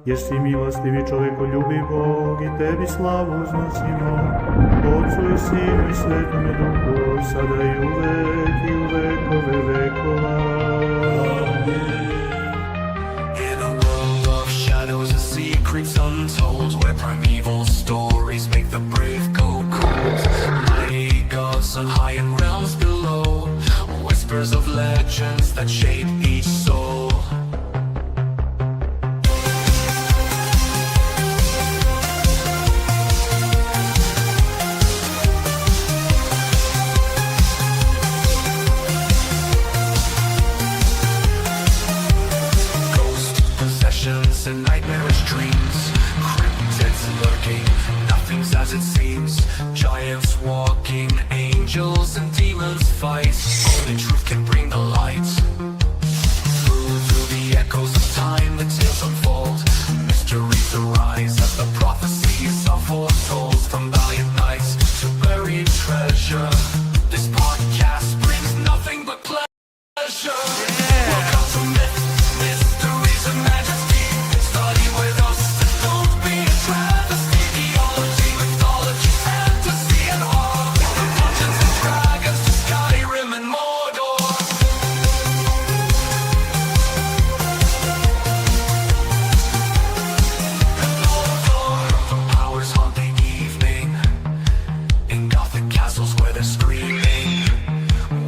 Jer si milostivi čovekoljubi Bog i tebi slavu uznosimo, Otcu i Sinu i Svetome Duhu, sada i u vekove vekova. In a world of shadows and secrets untold, where primeval stories make the brave go cold, mighty gods on high and realms below, whispers of legends that shape each soul. And nightmarish dreams, cryptids lurking, nothing's as it seems, giants walking, angels and demons fight, only truth can bring the light. Through the echoes of time, the tales unfold, mysteries arise as the prophecies are foretold. From valiant knights to buried treasure, this podcast brings nothing but pleasure. Welcome to myth, mysteries and majesty. Study with us and don't be a travesty. Theology, mythology, fantasy and horror, from dungeons and dragons to Skyrim and Mordor. Powers haunt the evening in gothic castles where they're screaming.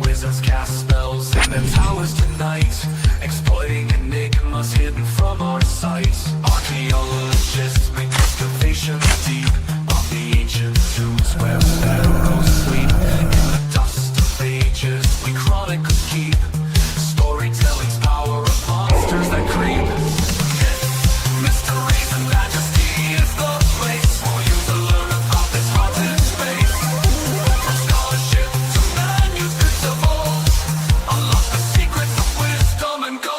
Wizards cast spells in their towers tonight, exploiting enigmas hidden from our sight. Archaeologists make excavations deep of the ancient tombs where pharaohs sleep. In the dust of ages we chronicles keep, storytelling's power of monsters that creep. Mysteries and majesty is the place for you to learn about this haunted space. From scholarship to manuscripts of old, unlock the secrets of wisdom and gold.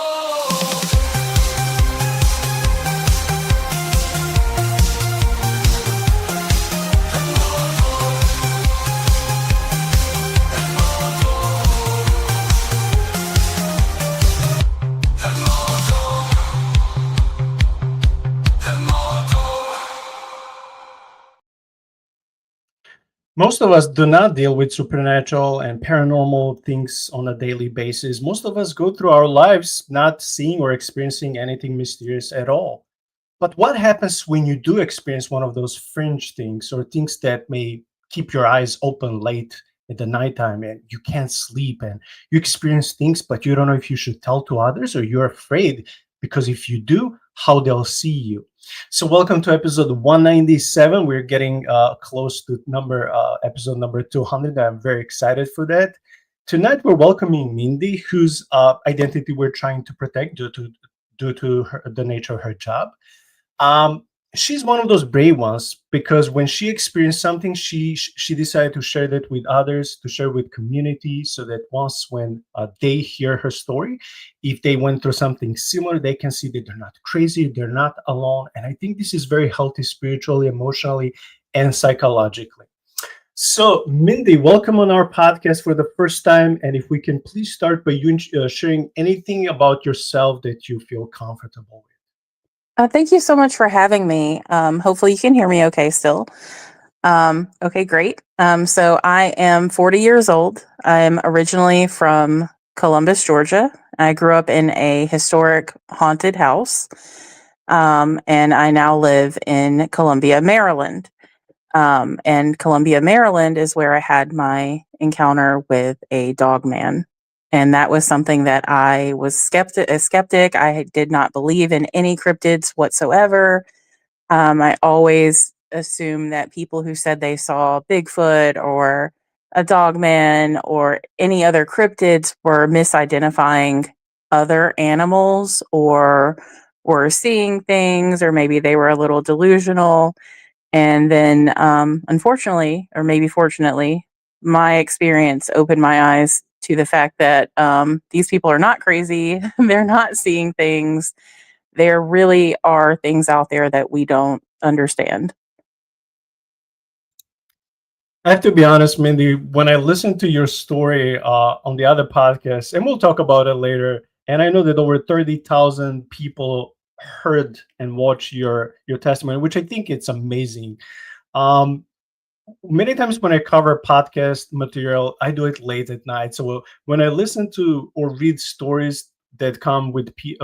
Most of us do not deal with supernatural and paranormal things on a daily basis. Most of us go through our lives not seeing or experiencing anything mysterious at all. But what happens when you do experience one of those fringe things or things that may keep your eyes open late at the nighttime and you can't sleep and you experience things, but you don't know if you should tell to others or you're afraid because if you do, how they'll see you. So welcome to episode 197. We're getting close to episode number 200. I'm very excited for that. Tonight we're welcoming Mindy, whose identity we're trying to protect due to the nature of her job. She's one of those brave ones because when she experienced something, she decided to share that with others, to share with community, so that once when they hear her story, if they went through something similar, they can see that they're not crazy, they're not alone. And I think this is very healthy spiritually, emotionally, and psychologically. So, Mindy, welcome on our podcast for the first time. And if we can please start by you sharing anything about yourself that you feel comfortable with. Thank you so much for having me. Hopefully you can hear me okay still. Okay, great. So I am 40 years old. I'm originally from Columbus, Georgia. I grew up in a historic haunted house, and I now live in Columbia, Maryland. And Columbia, Maryland is where I had my encounter with a Dogman. And that was something that I was a skeptic. I did not believe in any cryptids whatsoever. I always assumed that people who said they saw Bigfoot or a Dogman or any other cryptids were misidentifying other animals or were seeing things, or maybe they were a little delusional. And then, unfortunately, or maybe fortunately, my experience opened my eyes to the fact that these people are not crazy. They're not seeing things. There really are things out there that we don't understand. I have to be honest, Mindy, when I listened to your story on the other podcast, and we'll talk about it later, and I know that over 30,000 people heard and watched your testimony, which I think it's amazing. Um, Many times when I cover podcast material, I do it late at night. So when I listen to or read stories that come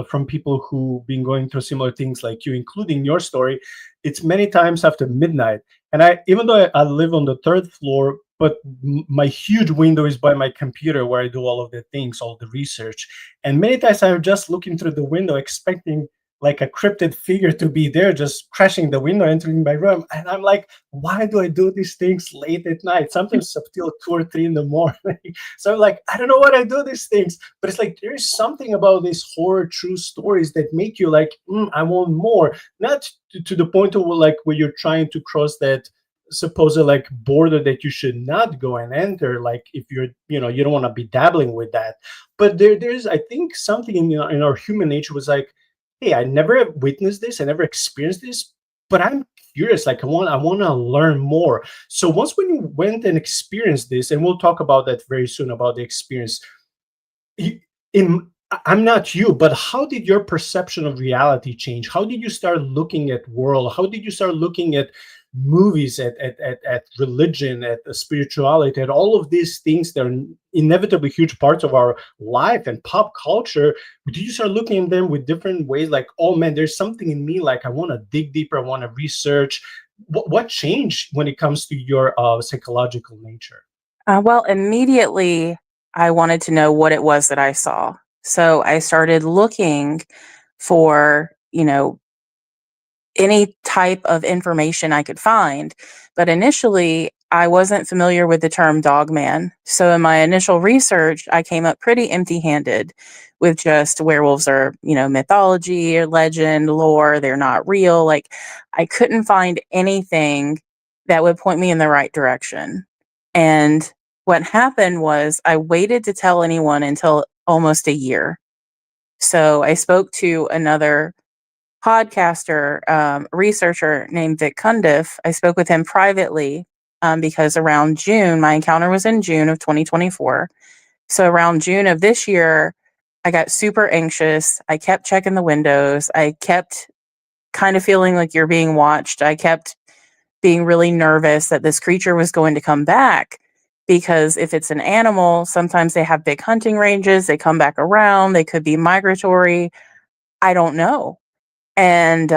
from people who've been going through similar things like you, including your story, it's many times after midnight. And even though I live on the third floor, but my huge window is by my computer where I do all of the things, all the research. And many times I'm just looking through the window, expecting like a cryptid figure to be there, just crashing the window, entering my room. And I'm like, why do I do these things late at night? Sometimes up till 2 or 3 in the morning. So I'm like, I don't know what I do these things, but it's like there is something about these horror true stories that make you like, I want more. Not to the point of like where you're trying to cross that supposed like border that you should not go and enter. Like if you're, you don't want to be dabbling with that. But there's, I think, something in our human nature was like, hey, I never witnessed this, I never experienced this, but I'm curious. Like I want to learn more. So once when you went and experienced this, and we'll talk about that very soon about the experience. I'm not you, but how did your perception of reality change? How did you start looking at world? How did you start looking at movies, at religion, at spirituality, at all of these things that are inevitably huge parts of our life and pop culture? Did you start looking at them with different ways? Like, oh man, there's something in me. Like I want to dig deeper. I want to research. What changed when it comes to your psychological nature? Well, immediately I wanted to know what it was that I saw. So I started looking for, any type of information I could find. But initially, I wasn't familiar with the term Dogman. So in my initial research, I came up pretty empty handed with just werewolves are, mythology or legend, lore, they're not real. Like I couldn't find anything that would point me in the right direction. And what happened was I waited to tell anyone until almost a year. So I spoke to another podcaster, researcher named Vic Cundiff. I spoke with him privately because around June, my encounter was in June of 2024. So around June of this year, I got super anxious. I kept checking the windows. I kept kind of feeling like you're being watched. I kept being really nervous that this creature was going to come back. Because if it's an animal, sometimes they have big hunting ranges, they come back around, they could be migratory. I don't know. And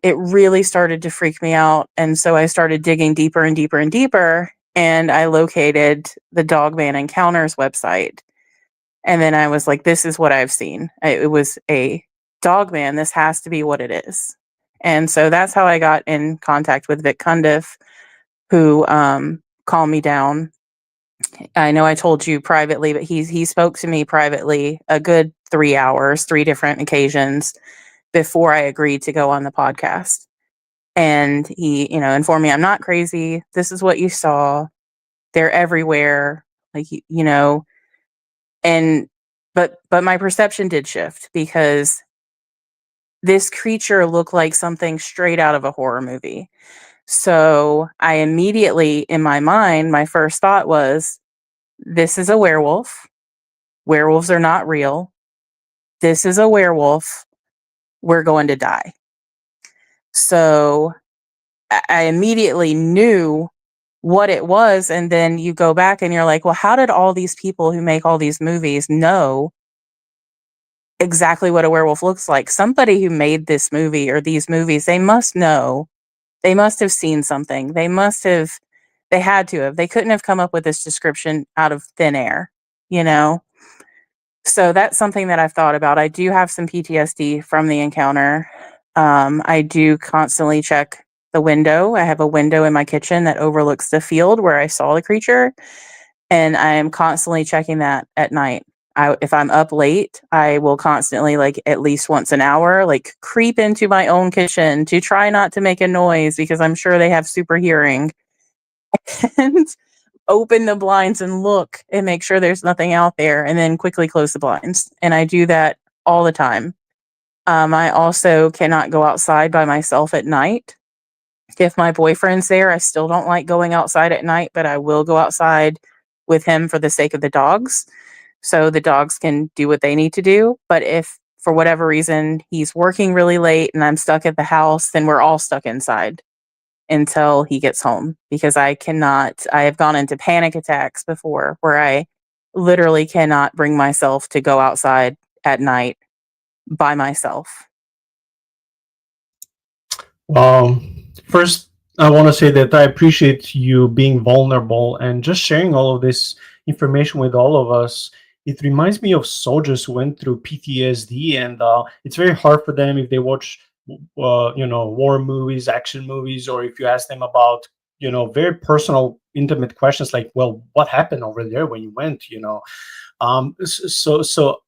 it really started to freak me out. And so I started digging deeper and deeper and deeper. And I located the Dogman Encounters website. And then I was like, this is what I've seen. It was a Dogman. This has to be what it is. And so that's how I got in contact with Vic Cundiff, who calmed me down. I know I told you privately, but he spoke to me privately a good 3 hours, 3 different occasions before I agreed to go on the podcast. And he, informed me I'm not crazy. This is what you saw. They're everywhere. Like, and but my perception did shift because this creature looked like something straight out of a horror movie. So I immediately, in my mind, my first thought was, this is a werewolf. Werewolves are not real. This is a werewolf. We're going to die. So I immediately knew what it was. And then you go back and you're like, well, how did all these people who make all these movies know exactly what a werewolf looks like? Somebody who made this movie or these movies, they must know. They must have seen something. They had to have. They couldn't have come up with this description out of thin air, So that's something that I've thought about. I do have some PTSD from the encounter. I do constantly check the window. I have a window in my kitchen that overlooks the field where I saw the creature, and I am constantly checking that at night. If I'm up late, I will constantly, like at least once an hour, like creep into my own kitchen to try not to make a noise because I'm sure they have super hearing, and open the blinds and look and make sure there's nothing out there, and then quickly close the blinds. And I do that all the time. I also cannot go outside by myself at night. If my boyfriend's there, I still don't like going outside at night, but I will go outside with him for the sake of the dogs. So the dogs can do what they need to do. But if for whatever reason, he's working really late and I'm stuck at the house, then we're all stuck inside until he gets home because I have gone into panic attacks before where I literally cannot bring myself to go outside at night by myself. First, I want to say that I appreciate you being vulnerable and just sharing all of this information with all of us. It reminds me of soldiers who went through PTSD, and it's very hard for them if they watch, war movies, action movies, or if you ask them about, very personal, intimate questions like, well, what happened over there when you went, so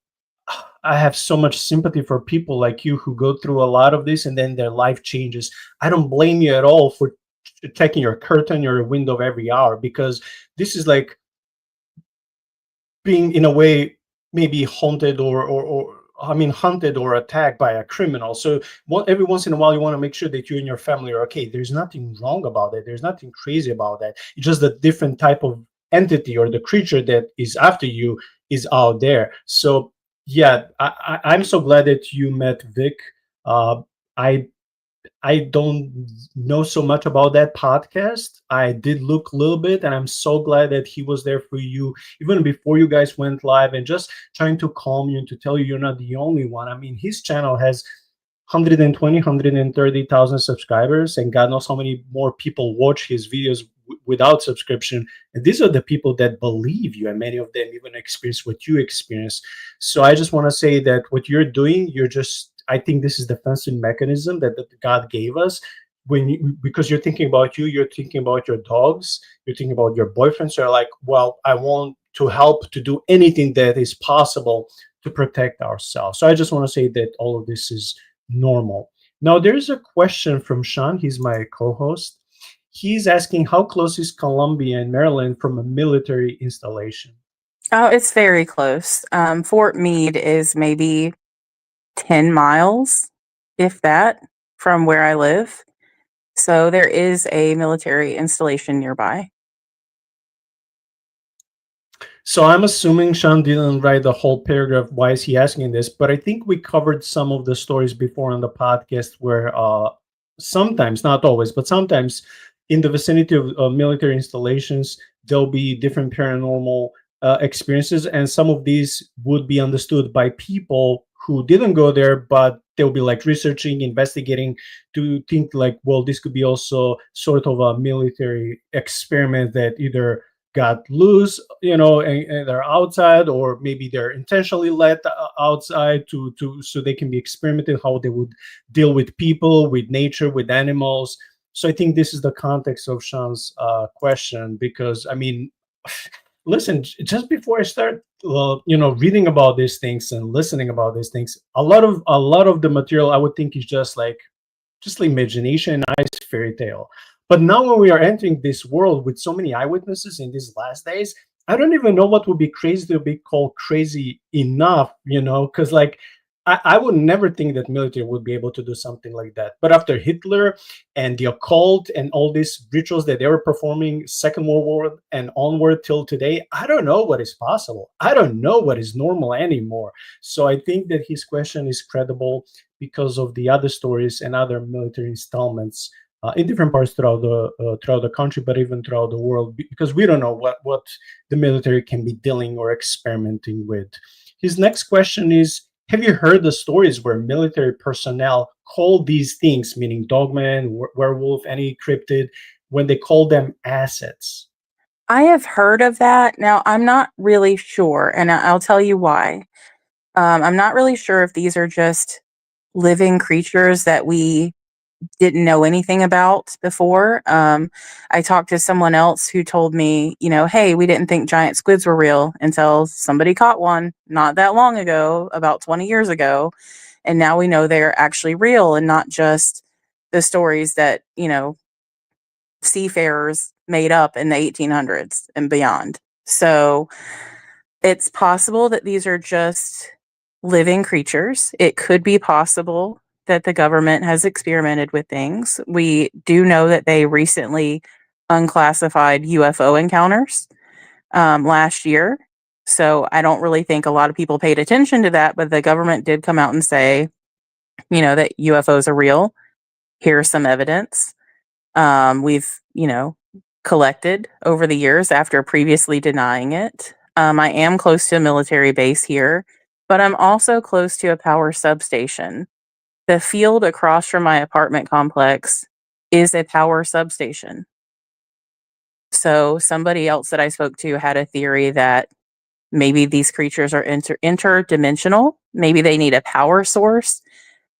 I have so much sympathy for people like you who go through a lot of this and then their life changes. I don't blame you at all for checking your curtain or your window every hour, because this is like being in a way maybe haunted or hunted or attacked by a criminal. So every once in a while you want to make sure that you and your family are okay. There's nothing wrong about it. There's nothing crazy about that. It's just a different type of entity, or the creature that is after you is out there. So yeah, I'm so glad that you met Vic. I I don't know so much about that podcast. I did look a little bit, and I'm so glad that he was there for you even before you guys went live, and just trying to calm you and to tell you you're not the only one. I mean, his channel has 130,000 subscribers, and God knows how many more people watch his videos without subscription. And these are the people that believe you, and many of them even experience what you experience. So I just want to say that what you're doing, I think this is the defensive mechanism that God gave us. Because you're thinking about you're thinking about your dogs, you're thinking about your boyfriend. So you're like, well, I want to help to do anything that is possible to protect ourselves. So I just want to say that all of this is normal. Now, there's a question from Sean. He's my co-host. He's asking, how close is Columbia and Maryland from a military installation? Oh, it's very close. Fort Meade is maybe 10 miles, if that, from where I live. So there is a military installation nearby. So I'm assuming Sean didn't write the whole paragraph. Why is he asking this? But I think we covered some of the stories before on the podcast where sometimes, not always, but sometimes in the vicinity of military installations, there'll be different paranormal experiences. And some of these would be understood by people who didn't go there, but they'll be like researching, investigating, to think like, well, this could be also sort of a military experiment that either got loose, and they're outside, or maybe they're intentionally let outside to so they can be experimented how they would deal with people, with nature, with animals. So I think this is the context of Sean's question, because I mean, listen, just before I start, reading about these things and listening about these things, a lot of the material I would think is just imagination, nice fairy tale. But now when we are entering this world with so many eyewitnesses in these last days, I don't even know what would be crazy to be called crazy enough, because like I would never think that military would be able to do something like that. But after Hitler and the occult and all these rituals that they were performing Second World War and onward till today, I don't know what is possible. I don't know what is normal anymore. So I think that his question is credible because of the other stories and other military installments in different parts throughout the country, but even throughout the world, because we don't know what the military can be dealing or experimenting with. His next question is, have you heard the stories where military personnel call these things, meaning Dogman, werewolf, any cryptid, when they call them assets? I have heard of that. Now, I'm not really sure, and I'll tell you why. I'm not really sure if these are just living creatures that we didn't know anything about before. I talked to someone else who told me, hey, we didn't think giant squids were real until somebody caught one not that long ago, about 20 years ago. And now we know they're actually real and not just the stories that, seafarers made up in the 1800s and beyond. So it's possible that these are just living creatures. It could be possible that the government has experimented with things. We do know that they recently unclassified UFO encounters last year. So I don't really think a lot of people paid attention to that, but the government did come out and say, that UFOs are real. Here's some evidence. We've, collected over the years after previously denying it. I am close to a military base here, but I'm also close to a power substation. The field across from my apartment complex is a power substation. So somebody else that I spoke to had a theory that maybe these creatures are interdimensional. Maybe they need a power source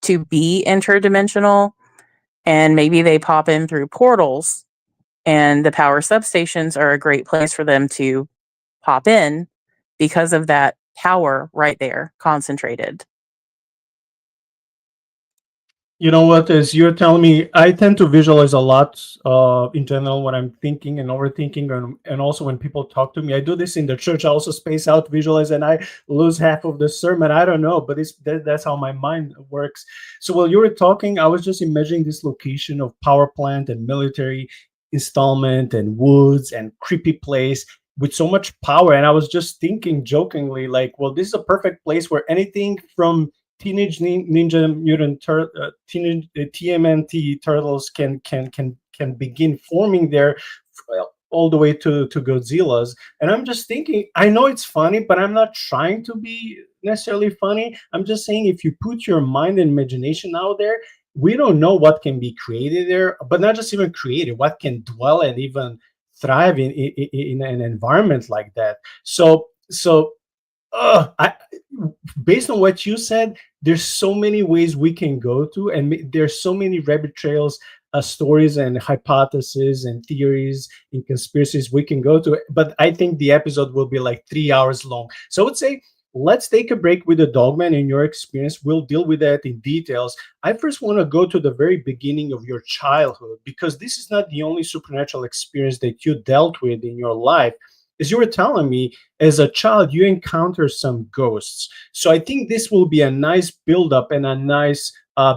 to be interdimensional. And maybe they pop in through portals, and the power substations are a great place for them to pop in because of that power right there concentrated. You know what? As you're telling me, I tend to visualize a lot in general when I'm thinking and overthinking, and also when people talk to me. I do this in the church. I also space out, visualize, and I lose half of the sermon. I don't know, but that's how my mind works. So while you were talking, I was just imagining this location of power plant and military installment and woods and creepy place with so much power. And I was just thinking jokingly, like, well, this is a perfect place where anything from Teenage Ninja Mutant Teenage TMNT Turtles can begin forming there, all the way to Godzilla's. And I'm just thinking, I know it's funny, but I'm not trying to be necessarily funny. I'm just saying, if you put your mind and imagination out there, we don't know what can be created there, but not just even created, what can dwell and even thrive in an environment like that. So based on what you said, there's so many ways we can go to, and there's so many rabbit trails, stories and hypotheses and theories and conspiracies we can go to. But I think the episode will be like 3 hours long. So I would say, let's take a break with the Dogman. In your experience, we'll deal with that in details. I first want to go to the very beginning of your childhood, because this is not the only supernatural experience that you dealt with in your life. As you were telling me, as a child, you encounter some ghosts. So I think this will be a nice build-up and a nice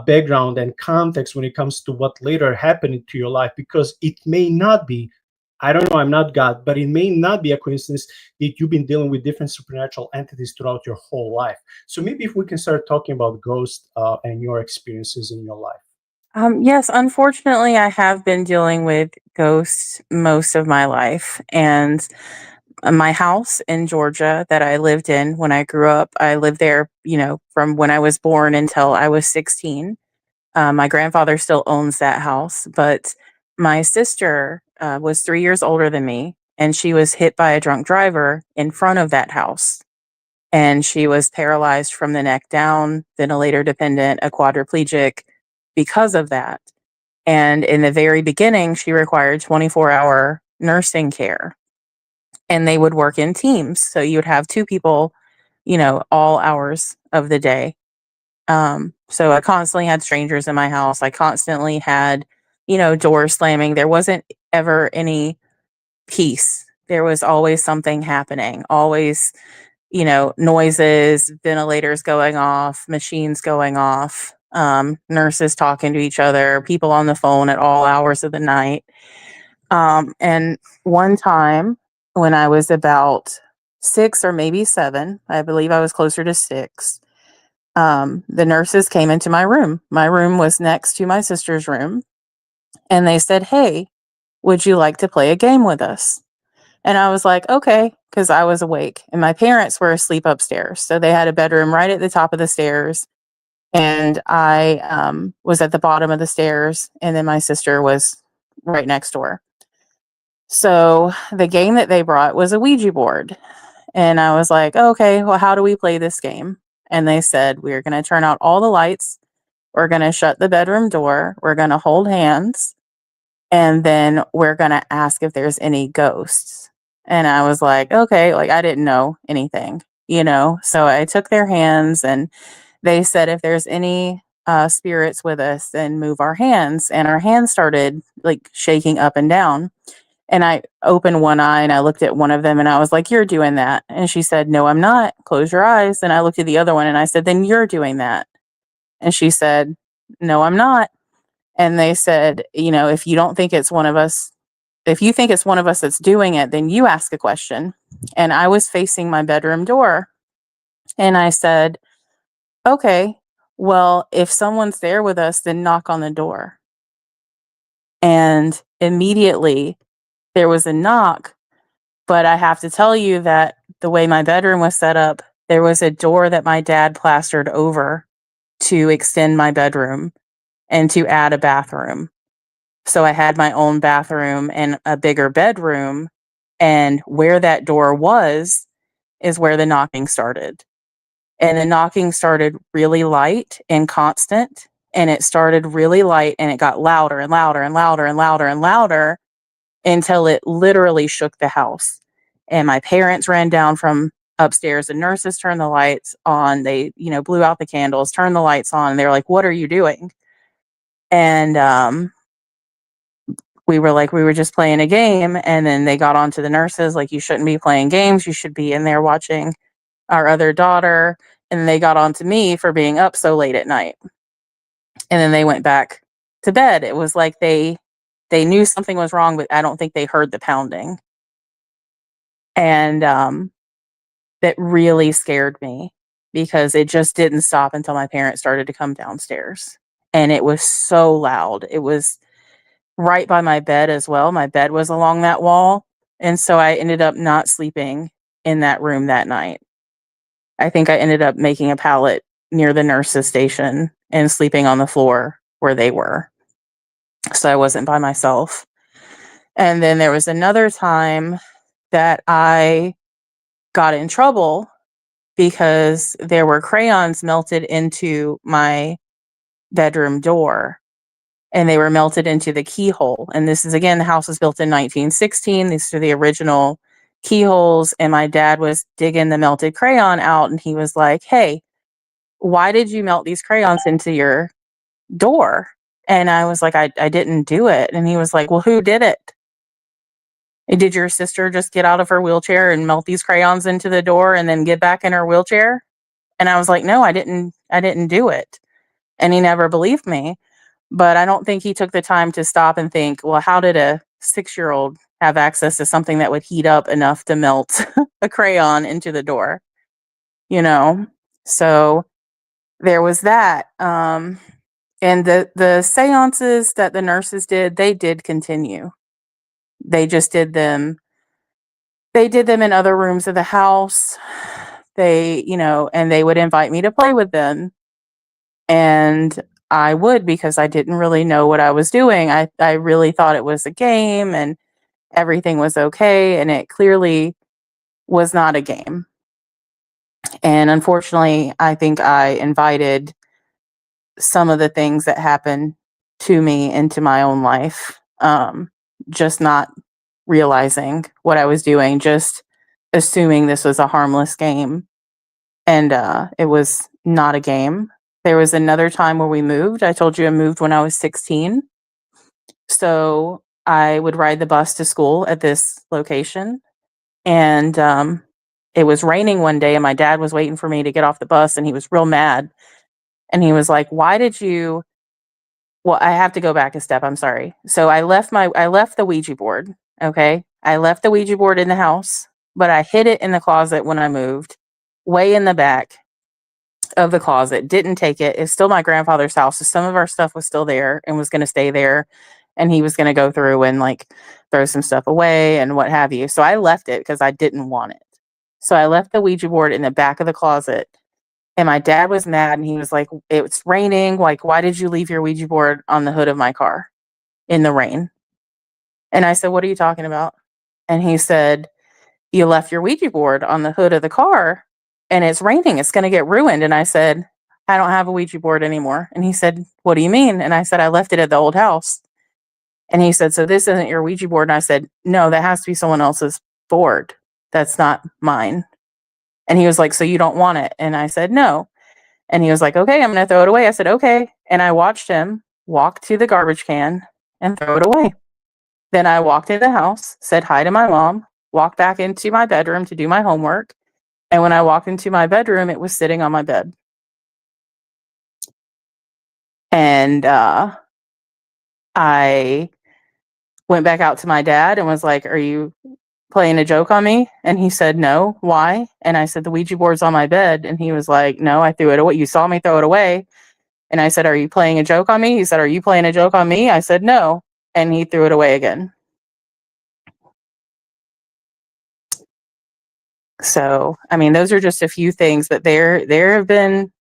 background and context when it comes to what later happened to your life, because it may not be, I don't know, I'm not God, but it may not be a coincidence that you've been dealing with different supernatural entities throughout your whole life. So maybe if we can start talking about ghosts and your experiences in your life. Yes, unfortunately, I have been dealing with ghosts most of my life. And my house in Georgia that I lived in when I grew up, I lived there, from when I was born until I was 16. My grandfather still owns that house, but my sister was 3 years older than me, and she was hit by a drunk driver in front of that house. And she was paralyzed from the neck down, ventilator dependent, a quadriplegic because of that. And in the very beginning, she required 24-hour nursing care, and they would work in teams. So you would have two people, all hours of the day. So I constantly had strangers in my house. I constantly had, doors slamming. There wasn't ever any peace. There was always something happening, always, noises, ventilators going off, machines going off, nurses talking to each other, people on the phone at all hours of the night. And one time when I was about 6 or maybe 7, I believe I was closer to 6, the nurses came into my room. My room was next to my sister's room. And they said, "Hey, would you like to play a game with us?" And I was like, "Okay," because I was awake. And my parents were asleep upstairs. So they had a bedroom right at the top of the stairs. And I was at the bottom of the stairs. And then my sister was right next door. So the game that they brought was a Ouija board. And I was like, "Okay, well, how do we play this game?" And they said, "We're going to turn out all the lights. We're going to shut the bedroom door. We're going to hold hands. And then we're going to ask if there's any ghosts." And I was like, "Okay," like I didn't know anything, So I took their hands, and they said, if there's any spirits with us, then move our hands. And our hands started like shaking up and down. And I opened one eye and I looked at one of them and I was like, "You're doing that." And she said, "No, I'm not. Close your eyes." And I looked at the other one and I said, "Then you're doing that." And she said, "No, I'm not." And they said, "If you don't think it's one of us, if you think it's one of us that's doing it, then you ask a question. And I was facing my bedroom door. And I said, okay, well, if someone's there with us, then knock on the door. And immediately there was a knock. But I have to tell you that the way my bedroom was set up, there was a door that my dad plastered over to extend my bedroom and to add a bathroom. So I had my own bathroom and a bigger bedroom. And where that door was is where the knocking started. And the knocking started really light and constant. And it started really light and it got louder and louder and louder and louder and louder until it literally shook the house. And my parents ran down from upstairs. The nurses turned the lights on. They, blew out the candles, turned the lights on. And they were like, "What are you doing?" And we were like, "We were just playing a game." And then they got on to the nurses, like, "You shouldn't be playing games. You should be in there watching our other daughter." And they got on to me for being up so late at night. And then they went back to bed. It was like they knew something was wrong, but I don't think they heard the pounding. And that really scared me because it just didn't stop until my parents started to come downstairs. And it was so loud. It was right by my bed as well. My bed was along that wall. And so I ended up not sleeping in that room that night. I think I ended up making a pallet near the nurse's station and sleeping on the floor where they were. So I wasn't by myself. And then there was another time that I got in trouble because there were crayons melted into my bedroom door. And they were melted into the keyhole. And this is, again, the house was built in 1916. These are the original keyholes. And my dad was digging the melted crayon out. And he was like, "Hey, why did you melt these crayons into your door?" And I was like, I didn't do it. And he was like, "Well, who did it? Did your sister just get out of her wheelchair and melt these crayons into the door and then get back in her wheelchair?" And I was like, "No, I didn't do it." And he never believed me. But I don't think he took the time to stop and think, well, how did a 6-year-old have access to something that would heat up enough to melt a crayon into the door? So there was that. And the seances that the nurses did, they did continue. They just did them. They did them in other rooms of the house. And they would invite me to play with them. And I would, because I didn't really know what I was doing. I really thought it was a game and everything was okay. And it clearly was not a game. And unfortunately, I think I invited some of the things that happened to me into my own life. Just not realizing what I was doing, just assuming this was a harmless game. And it was not a game. There was another time where we moved. I told you I moved when I was 16. So I would ride the bus to school at this location. And it was raining one day, and my dad was waiting for me to get off the bus, and he was real mad. And he was like, "Why did you..." Well, I have to go back a step. I'm sorry. So I left the Ouija board. Okay. I left the Ouija board in the house, but I hid it in the closet when I moved, way in the back of the closet. Didn't take it. It's still my grandfather's house. So some of our stuff was still there and was going to stay there. And he was going to go through and throw some stuff away and what have you. So I left it because I didn't want it. So I left the Ouija board in the back of the closet. And my dad was mad and he was like, "It's raining. Why did you leave your Ouija board on the hood of my car in the rain?" And I said, "What are you talking about?" And he said, "You left your Ouija board on the hood of the car and it's raining. It's going to get ruined." And I said, "I don't have a Ouija board anymore." And he said, "What do you mean?" And I said, "I left it at the old house." And he said, "So this isn't your Ouija board?" And I said, "No, that has to be someone else's board. That's not mine." And he was like, "So you don't want it?" And I said, "No." And he was like, "Okay, I'm going to throw it away." I said, "Okay." And I watched him walk to the garbage can and throw it away. Then I walked in the house, said hi to my mom, walked back into my bedroom to do my homework. And when I walked into my bedroom, it was sitting on my bed. And I went back out to my dad and was like, "Are you playing a joke on me?" And he said, "No, why?" And I said, "The Ouija board's on my bed." And he was like, "No, I threw it away. You saw me throw it away." And I said, "Are you playing a joke on me?" He said, "Are you playing a joke on me?" I said, "No." And he threw it away again. So, I mean, those are just a few things, but there have been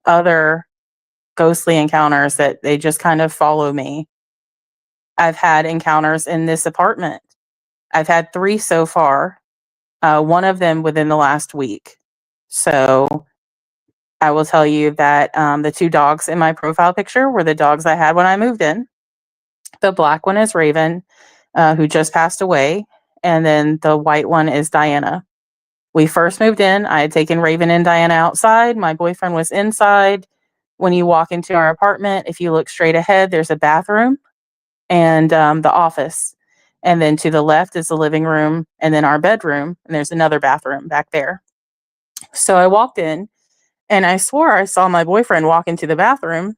other ghostly encounters that they just kind of follow me. I've had encounters in this apartment. I've had 3 so far. One of them within the last week. So I will tell you that the 2 dogs in my profile picture were the dogs I had when I moved in. The black one is Raven, who just passed away, and then the white one is Diana. We first moved in. I had taken Raven and Diana outside. My boyfriend was inside. When you walk into our apartment, if you look straight ahead, there's a bathroom and the office. And then to the left is the living room and then our bedroom. And there's another bathroom back there. So I walked in and I swore I saw my boyfriend walk into the bathroom.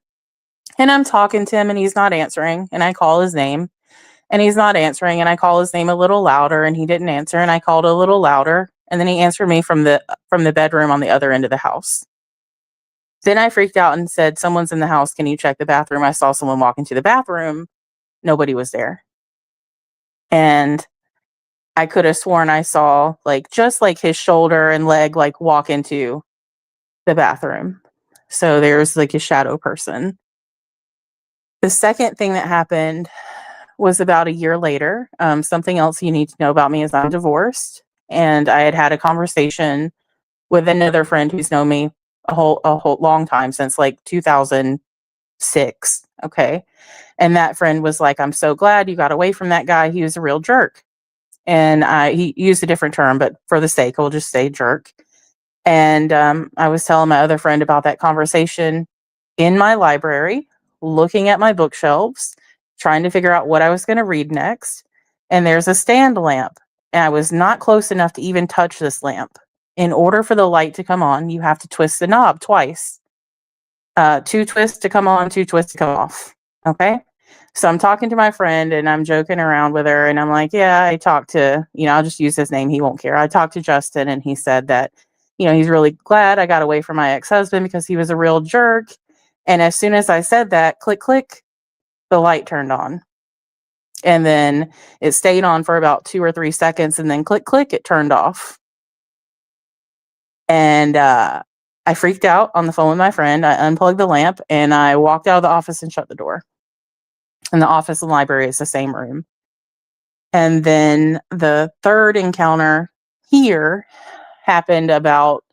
And I'm talking to him and he's not answering. And I call his name and he's not answering. And I call his name a little louder and he didn't answer. And I called a little louder. And then he answered me from the bedroom on the other end of the house. Then I freaked out and said, "Someone's in the house. Can you check the bathroom?" I saw someone walk into the bathroom. Nobody was there. And I could have sworn I saw just his shoulder and leg walk into the bathroom. So there's a shadow person. The second thing that happened was about a year later. Something else you need to know about me is I'm divorced, and I had a conversation with another friend who's known me a whole long time, since 2006. Okay. And that friend was like, "I'm so glad you got away from that guy. He was a real jerk." And he used a different term, but for the sake, I'll just say jerk. And I was telling my other friend about that conversation in my library, looking at my bookshelves, trying to figure out what I was going to read next. And there's a stand lamp. And I was not close enough to even touch this lamp. In order for the light to come on, you have to twist the knob twice. 2 twists to come on, 2 twists to come off. Okay. So I'm talking to my friend and I'm joking around with her. And I'm like, "Yeah, I talked to, I'll just use his name. He won't care. I talked to Justin and he said that, he's really glad I got away from my ex-husband because he was a real jerk." And as soon as I said that, click, click, the light turned on. And then it stayed on for about 2 or 3 seconds. And then click, click, it turned off. And I freaked out on the phone with my friend. I unplugged the lamp and I walked out of the office and shut the door. And the office and library is the same room. And then the third encounter here happened about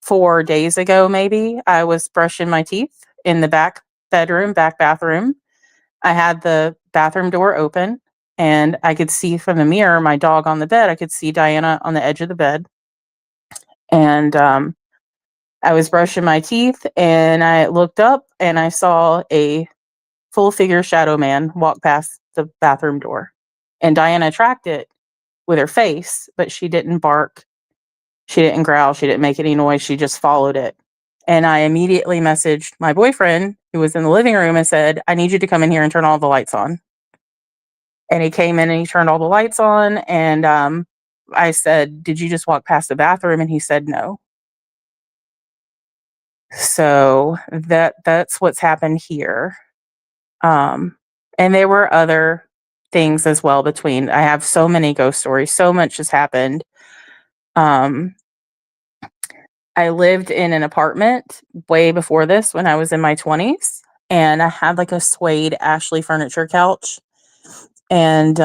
4 days ago, maybe. I was brushing my teeth in the back bathroom. I had the bathroom door open and I could see from the mirror my dog on the bed. I could see Diana on the edge of the bed. And I was brushing my teeth and I looked up and I saw a full figure shadow man walk past the bathroom door. And Diana tracked it with her face, but she didn't bark. She didn't growl. She didn't make any noise. She just followed it. And I immediately messaged my boyfriend, who was in the living room, and said, "I need you to come in here and turn all the lights on." And he came in and he turned all the lights on. And I said, "Did you just walk past the bathroom?" And he said, "No." So that's what's happened here. And there were other things as well between. I have so many ghost stories. So much has happened. Um, I lived in an apartment way before this when I was in my 20s, and I had a suede Ashley furniture couch. And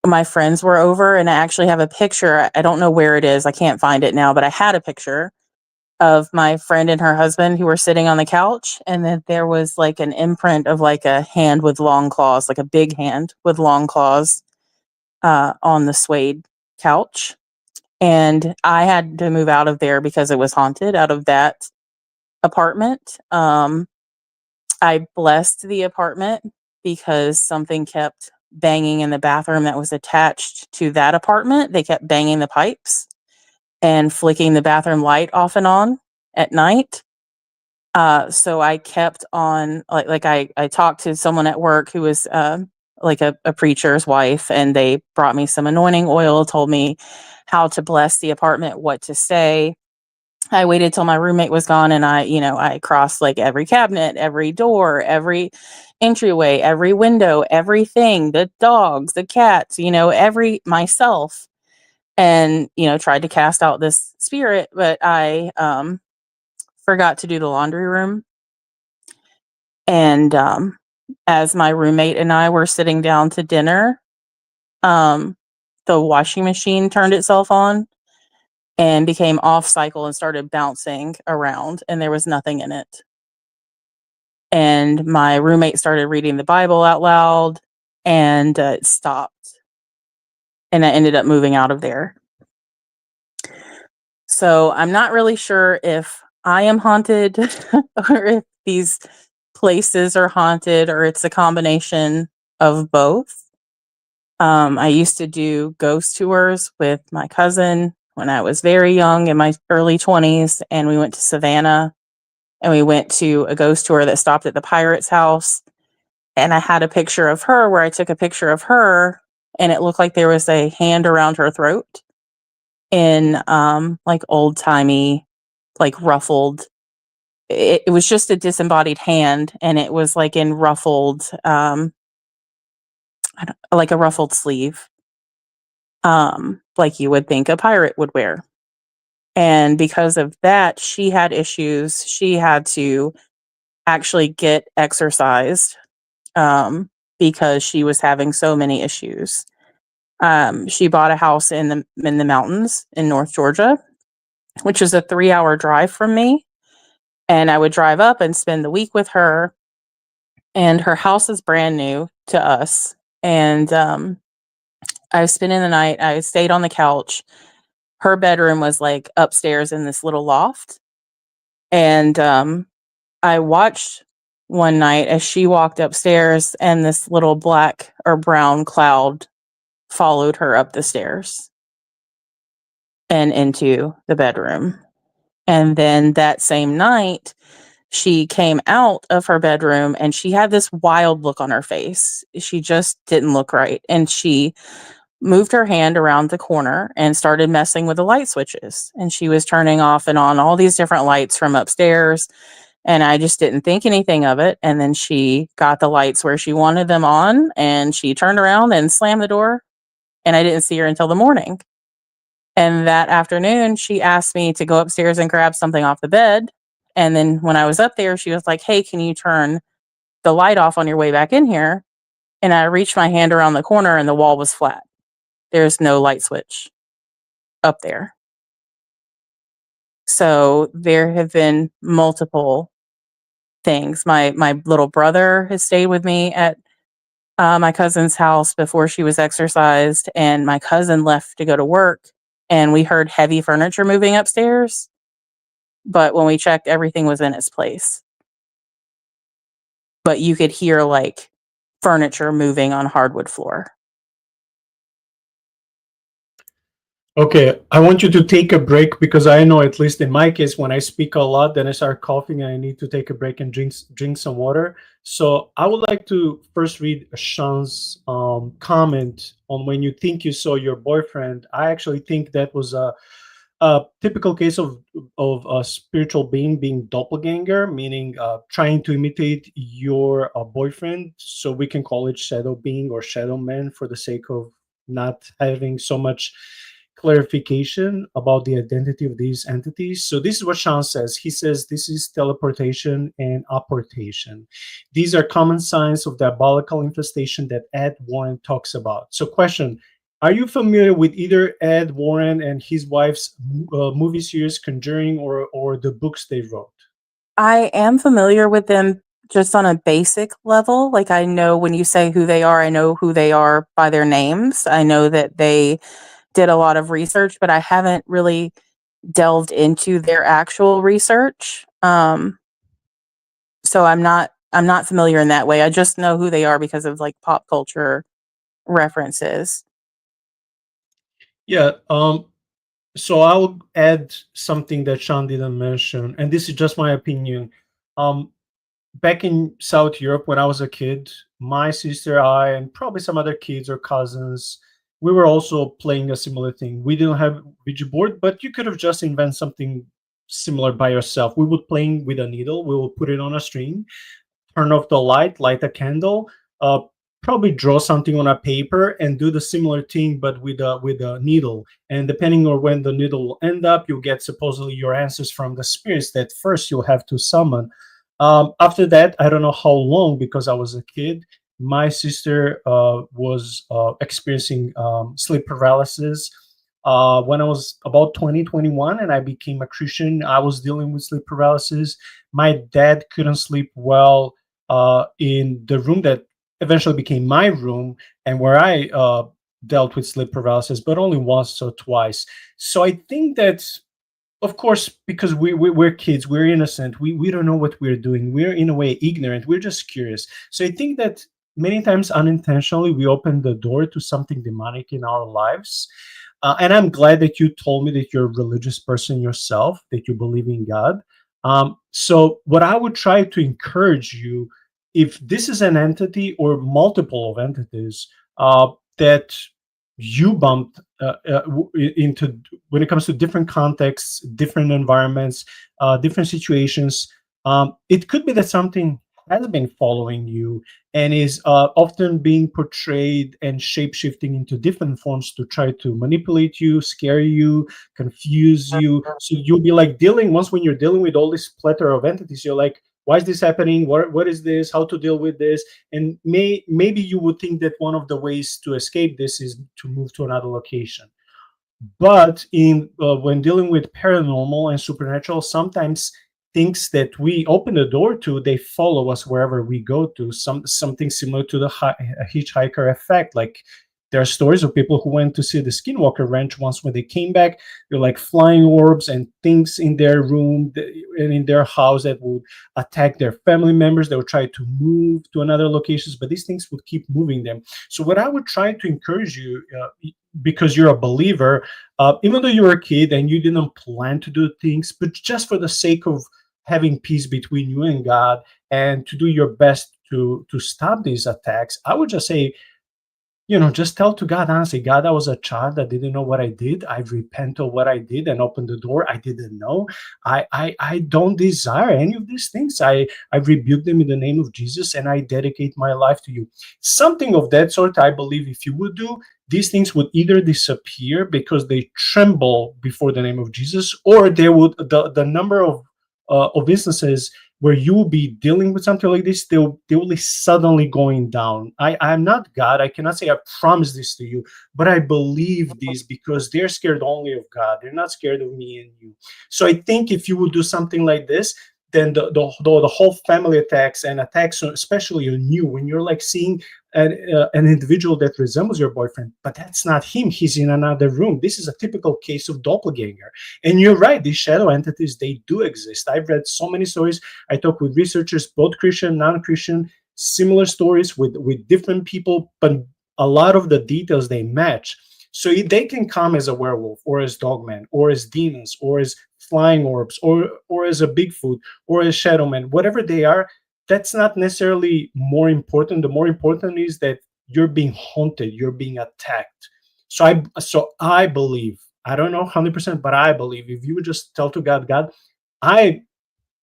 my friends were over, and I actually have a picture. I don't know where it is. I can't find it now, but I had a picture of my friend and her husband who were sitting on the couch, and then there was an imprint of a hand with long claws, a big hand with long claws on the suede couch. And I had to move out of there because it was haunted, out of that apartment. I blessed the apartment because something kept banging in the bathroom that was attached to that apartment. They kept banging the pipes and flicking the bathroom light off and on at night. So I kept on, I talked to someone at work who was like a preacher's wife, and they brought me some anointing oil, told me how to bless the apartment, what to say. I waited till my roommate was gone, and I crossed like every cabinet, every door, every entryway, every window, everything, the dogs, the cats, every myself, and tried to cast out this spirit. But I forgot to do the laundry room, and as my roommate and I were sitting down to dinner, um, the washing machine turned itself on and became off cycle and started bouncing around, and there was nothing in it. And my roommate started reading the Bible out loud, and it stopped. And I ended up moving out of there. So I'm not really sure if I am haunted or if these places are haunted, or it's a combination of both. I used to do ghost tours with my cousin when I was very young, in my early 20s, and we went to Savannah, and we went to a ghost tour that stopped at the pirate's house. And I had a picture of her where I took a picture of her, and it looked like there was a hand around her throat in like old timey, like ruffled. It was just a disembodied hand, and it was like in ruffled, like a ruffled sleeve, like you would think a pirate would wear. And because of that, she had issues. She had to actually get exercised, because she was having so many issues. She bought a house in the mountains in North Georgia, which is a 3-hour drive from me. And I would drive up and spend the week with her. And her house is brand new to us. And I was spending the night. I stayed on the couch. Her bedroom was like upstairs in this little loft. And I watched one night as she walked upstairs, and this little black or brown cloud followed her up the stairs and into the bedroom. And then that same night, she came out of her bedroom, and she had this wild look on her face. She just didn't look right. And she moved her hand around the corner and started messing with the light switches. And she was turning off and on all these different lights from upstairs. And I just didn't think anything of it. And then she got the lights where she wanted them on, and she turned around and slammed the door. And I didn't see her until the morning. And that afternoon, she asked me to go upstairs and grab something off the bed. And then when I was up there, she was like, "Hey, can you turn the light off on your way back in here?" And I reached my hand around the corner, and the wall was flat. There's no light switch up there. So there have been multiple things. My little brother has stayed with me at my cousin's house before she was exorcised, and my cousin left to go to work, and we heard heavy furniture moving upstairs. But when we checked, everything was in its place. But you could hear like furniture moving on hardwood floor. Okay, I want you to take a break, because I know, at least in my case, when I speak a lot, then I start coughing and I need to take a break and drink some water. So I would like to first read Sean's comment on when you think you saw your boyfriend. I actually think that was a typical case of a spiritual being doppelganger, meaning trying to imitate your boyfriend. So we can call it shadow being or shadow man for the sake of not having so much clarification about the identity of these entities. So this is what Sean says. He says this is teleportation and apportation. These are common signs of diabolical infestation that Ed Warren talks about. So question, are you familiar with either Ed Warren and his wife's movie series Conjuring, or the books they wrote? I am familiar with them just on a basic level. Like, I know when you say who they are, I know who they are by their names. I know that they did a lot of research, but I haven't really delved into their actual research. So I'm not familiar in that way. I just know who they are because of like pop culture references. Yeah. So I'll add something that Sean didn't mention, and this is just my opinion. Um, back in South Europe when I was a kid, my sister, I, and probably some other kids or cousins, we were also playing a similar thing. We didn't have Ouija board, but you could have just invented something similar by yourself. We would playing with a needle. We would put it on a string, turn off the light, light a candle, uh, probably draw something on a paper and do the similar thing, but with a needle. And depending on when the needle will end up, you'll get supposedly your answers from the spirits that first you'll have to summon. After that, I don't know how long because I was a kid. My sister was experiencing sleep paralysis when I was about 20, 21, and I became a Christian. I was dealing with sleep paralysis. My dad couldn't sleep well in the room that eventually became my room and where I dealt with sleep paralysis, but only once or twice. So I think that, of course, because we're kids, we're innocent, we don't know what we're doing, we're in a way ignorant, we're just curious. So I think that many times unintentionally we open the door to something demonic in our lives. And I'm glad that you told me that you're a religious person yourself, that you believe in God. So what I would try to encourage you, if this is an entity or multiple of entities that you bumped into, when it comes to different contexts, different environments, different situations, it could be that something has been following you and is often being portrayed and shape-shifting into different forms to try to manipulate you, scare you, confuse you. So you'll be like dealing, once when you're dealing with all this plethora of entities, you're like, why is this happening? What is this? How to deal with this? And maybe you would think that one of the ways to escape this is to move to another location. But in when dealing with paranormal and supernatural, sometimes things that we open the door to, they follow us wherever we go to. Something similar to the hitchhiker effect. Like there are stories of people who went to see the Skinwalker Ranch once. When they came back, they're like flying orbs and things in their room and in their house that would attack their family members. They would try to move to another locations, but these things would keep moving them. So what I would try to encourage you, because you're a believer, even though you were a kid and you didn't plan to do things, but just for the sake of having peace between you and God and to do your best to stop these attacks, I would just say, just tell to God honestly, God, I was a child. I didn't know what I did. I repent of what I did and open the door. I didn't know. I don't desire any of these things. I rebuke them in the name of Jesus and I dedicate my life to you. Something of that sort, I believe if you would do, these things would either disappear because they tremble before the name of Jesus, or they would, the number of instances where you will be dealing with something like this, they will be suddenly going down. I'm not God. I cannot say I promise this to you, but I believe this because they're scared only of God. They're not scared of me and you. So I think if you would do something like this, then the whole family attacks and attacks, especially on you, when you're like seeing an individual that resembles your boyfriend, but that's not him. He's in another room. This is a typical case of doppelganger. And you're right, these shadow entities, they do exist. I've read so many stories. I talk with researchers, both Christian, non-Christian, similar stories with different people, but a lot of the details, they match. So they can come as a werewolf or as dogman or as demons or as flying orbs or as a Bigfoot or as shadow man, whatever they are. That's not necessarily more important. The more important is that you're being haunted, you're being attacked. So I believe, I don't know 100%, but I believe if you would just tell to God, God, I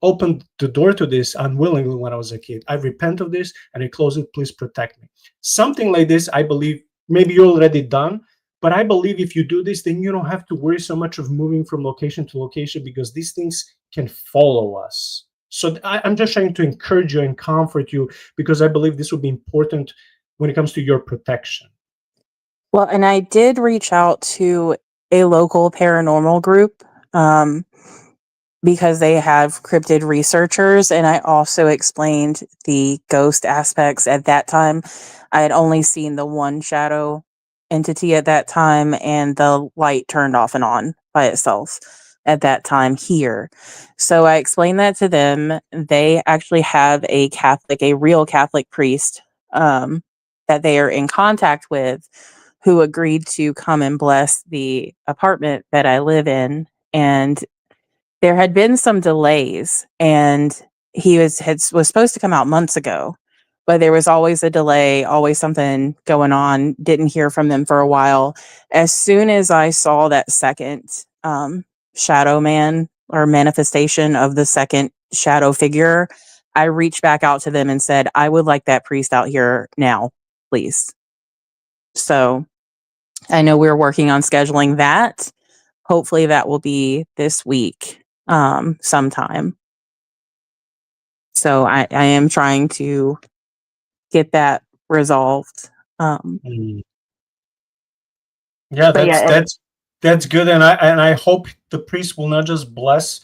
opened the door to this unwillingly when I was a kid. I repent of this and I close it. Please protect me. Something like this, I believe, maybe you're already done, but I believe if you do this, then you don't have to worry so much of moving from location to location because these things can follow us. So I'm just trying to encourage you and comfort you because I believe this will be important when it comes to your protection. Well, and I did reach out to a local paranormal group because they have cryptid researchers, and I also explained the ghost aspects at that time. I had only seen the one shadow entity at that time, and the light turned off and on by itself at that time here. So I explained that to them. They actually have a real Catholic priest that they are in contact with, who agreed to come and bless the apartment that I live in. And there had been some delays, and he was supposed to come out months ago, but there was always a delay, always something going on. Didn't hear from them for a while. As soon as I saw that second shadow man or manifestation of the second shadow figure, I reached back out to them and said, I would like that priest out here now, please. So I know we're working on scheduling that. Hopefully that will be this week sometime. So I am trying to get that resolved. Yeah, But yeah, that's good, and I hope the priest will not just bless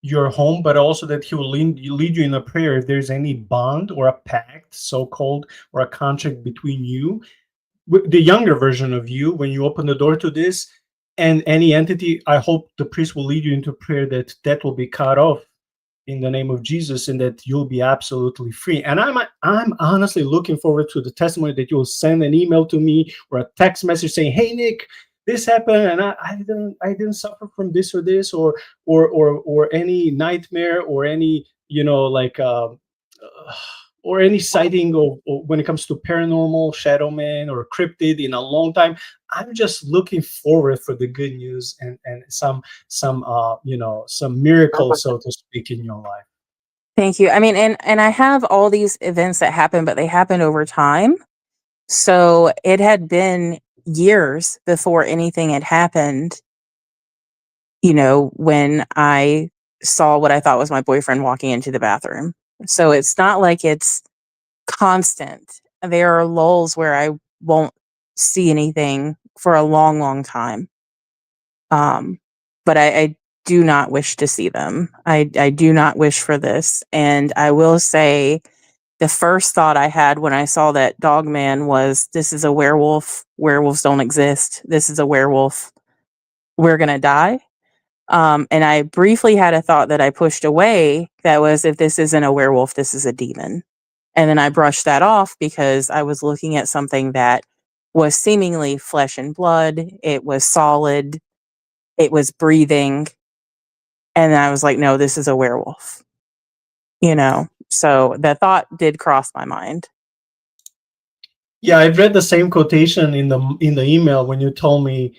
your home, but also that he will lead you in a prayer if there's any bond or a pact, so called, or a contract between you, the younger version of you, when you open the door to this, and any entity. I hope the priest will lead you into prayer that will be cut off in the name of Jesus, and that you'll be absolutely free. And I'm honestly looking forward to the testimony that you'll send an email to me or a text message saying, "Hey Nick, this happened, and I didn't suffer from this or this, or any nightmare, or any or any sighting or when it comes to paranormal, shadow man, or cryptid in a long time." I'm just looking forward for the good news and some some miracle, so to speak, in your life. thank you. I mean, and I have all these events that happen, but they happen over time. So it had been years before anything had happened, when I saw what I thought was my boyfriend walking into the bathroom. So it's not like it's constant. There are lulls where I won't see anything for a long, long time. But I do not wish to see them. I do not wish for this. And I will say the first thought I had when I saw that Dogman was, this is a werewolf. Werewolves don't exist. This is a werewolf. We're going to die. And I briefly had a thought that I pushed away that was, if this isn't a werewolf, this is a demon. And then I brushed that off because I was looking at something that was seemingly flesh and blood. It was solid. It was breathing. And I was like, no, this is a werewolf. So the thought did cross my mind. Yeah, I've read the same quotation in the email when you told me,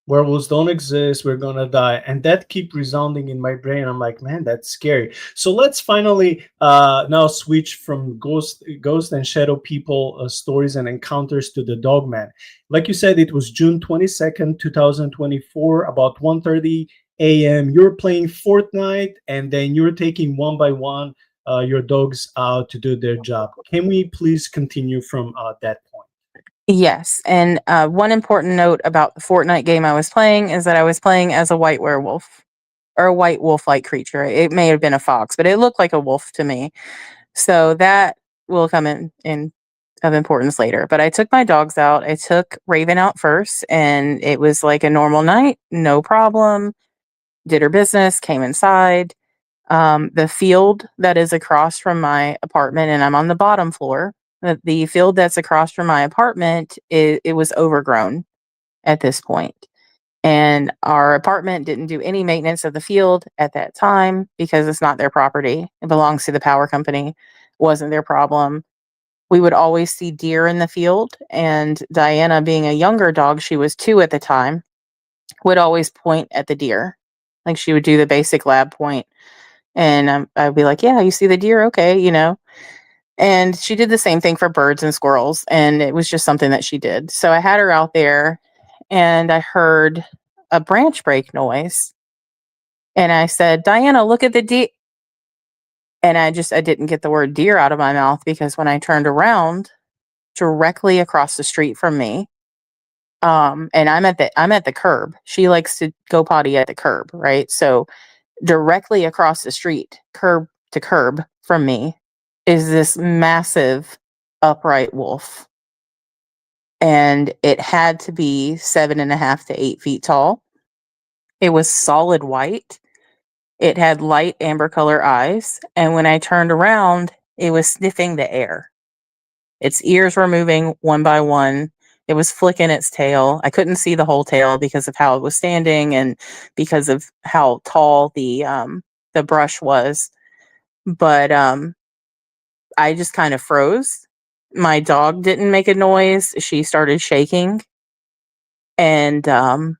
werewolves don't exist, we're gonna die, and that keep resounding in my brain. I'm like, man, that's scary. So let's finally now switch from ghost and shadow people stories and encounters to the Dogman. Like you said, it was June 22nd, 2024, about 1:30 a.m. You're playing Fortnite, and then you're taking one by one your dogs out to do their job. Can we please continue from that point? Yes. And one important note about the Fortnite game I was playing is that I was playing as a white werewolf, or a white wolf-like creature. It may have been a fox, but it looked like a wolf to me. So that will come in of importance later. But I took my dogs out. I took Raven out first, and it was like a normal night, no problem. Did her business, came inside. The field that is across from my apartment, and I'm on the bottom floor. The field that's across from my apartment, it was overgrown at this point. And our apartment didn't do any maintenance of the field at that time because it's not their property. It belongs to the power company. Wasn't their problem. We would always see deer in the field, and Diana, being a younger dog, she was 2 at the time, would always point at the deer. Like, she would do the basic lab point. And I'd be like, yeah, you see the deer? Okay. And she did the same thing for birds and squirrels. And it was just something that she did. So I had her out there, and I heard a branch break noise. And I said, Diana, look at the deer. And I didn't get the word deer out of my mouth, because when I turned around, directly across the street from me, and I'm at the curb. She likes to go potty at the curb, right? So directly across the street, curb to curb from me, is this massive upright wolf. And it had to be 7.5 to 8 feet tall. It was solid white. It had light amber color eyes. And when I turned around, it was sniffing the air. Its ears were moving one by one. It was flicking its tail. I couldn't see the whole tail because of how it was standing and because of how tall the the brush was. But I just kind of froze. My dog didn't make a noise. She started shaking. And then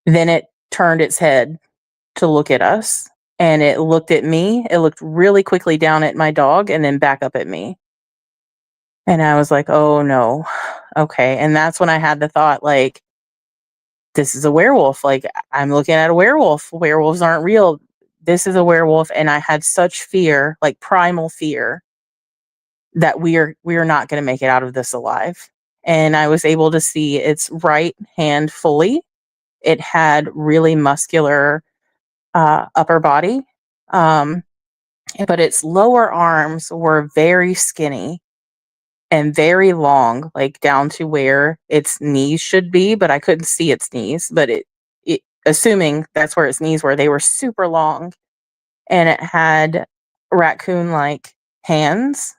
it turned its head to look at us. And it looked at me. It looked really quickly down at my dog and then back up at me. And I was like, oh no. Okay. And that's when I had the thought, like, this is a werewolf. Like, I'm looking at a werewolf. Werewolves aren't real. This is a werewolf. And I had such fear, like primal fear, that we are not going to make it out of this alive. And I was able to see its right hand fully. It had really muscular upper body, but its lower arms were very skinny and very long, like down to where its knees should be, but I couldn't see its knees. But it assuming that's where its knees were, they were super long, and it had raccoon-like hands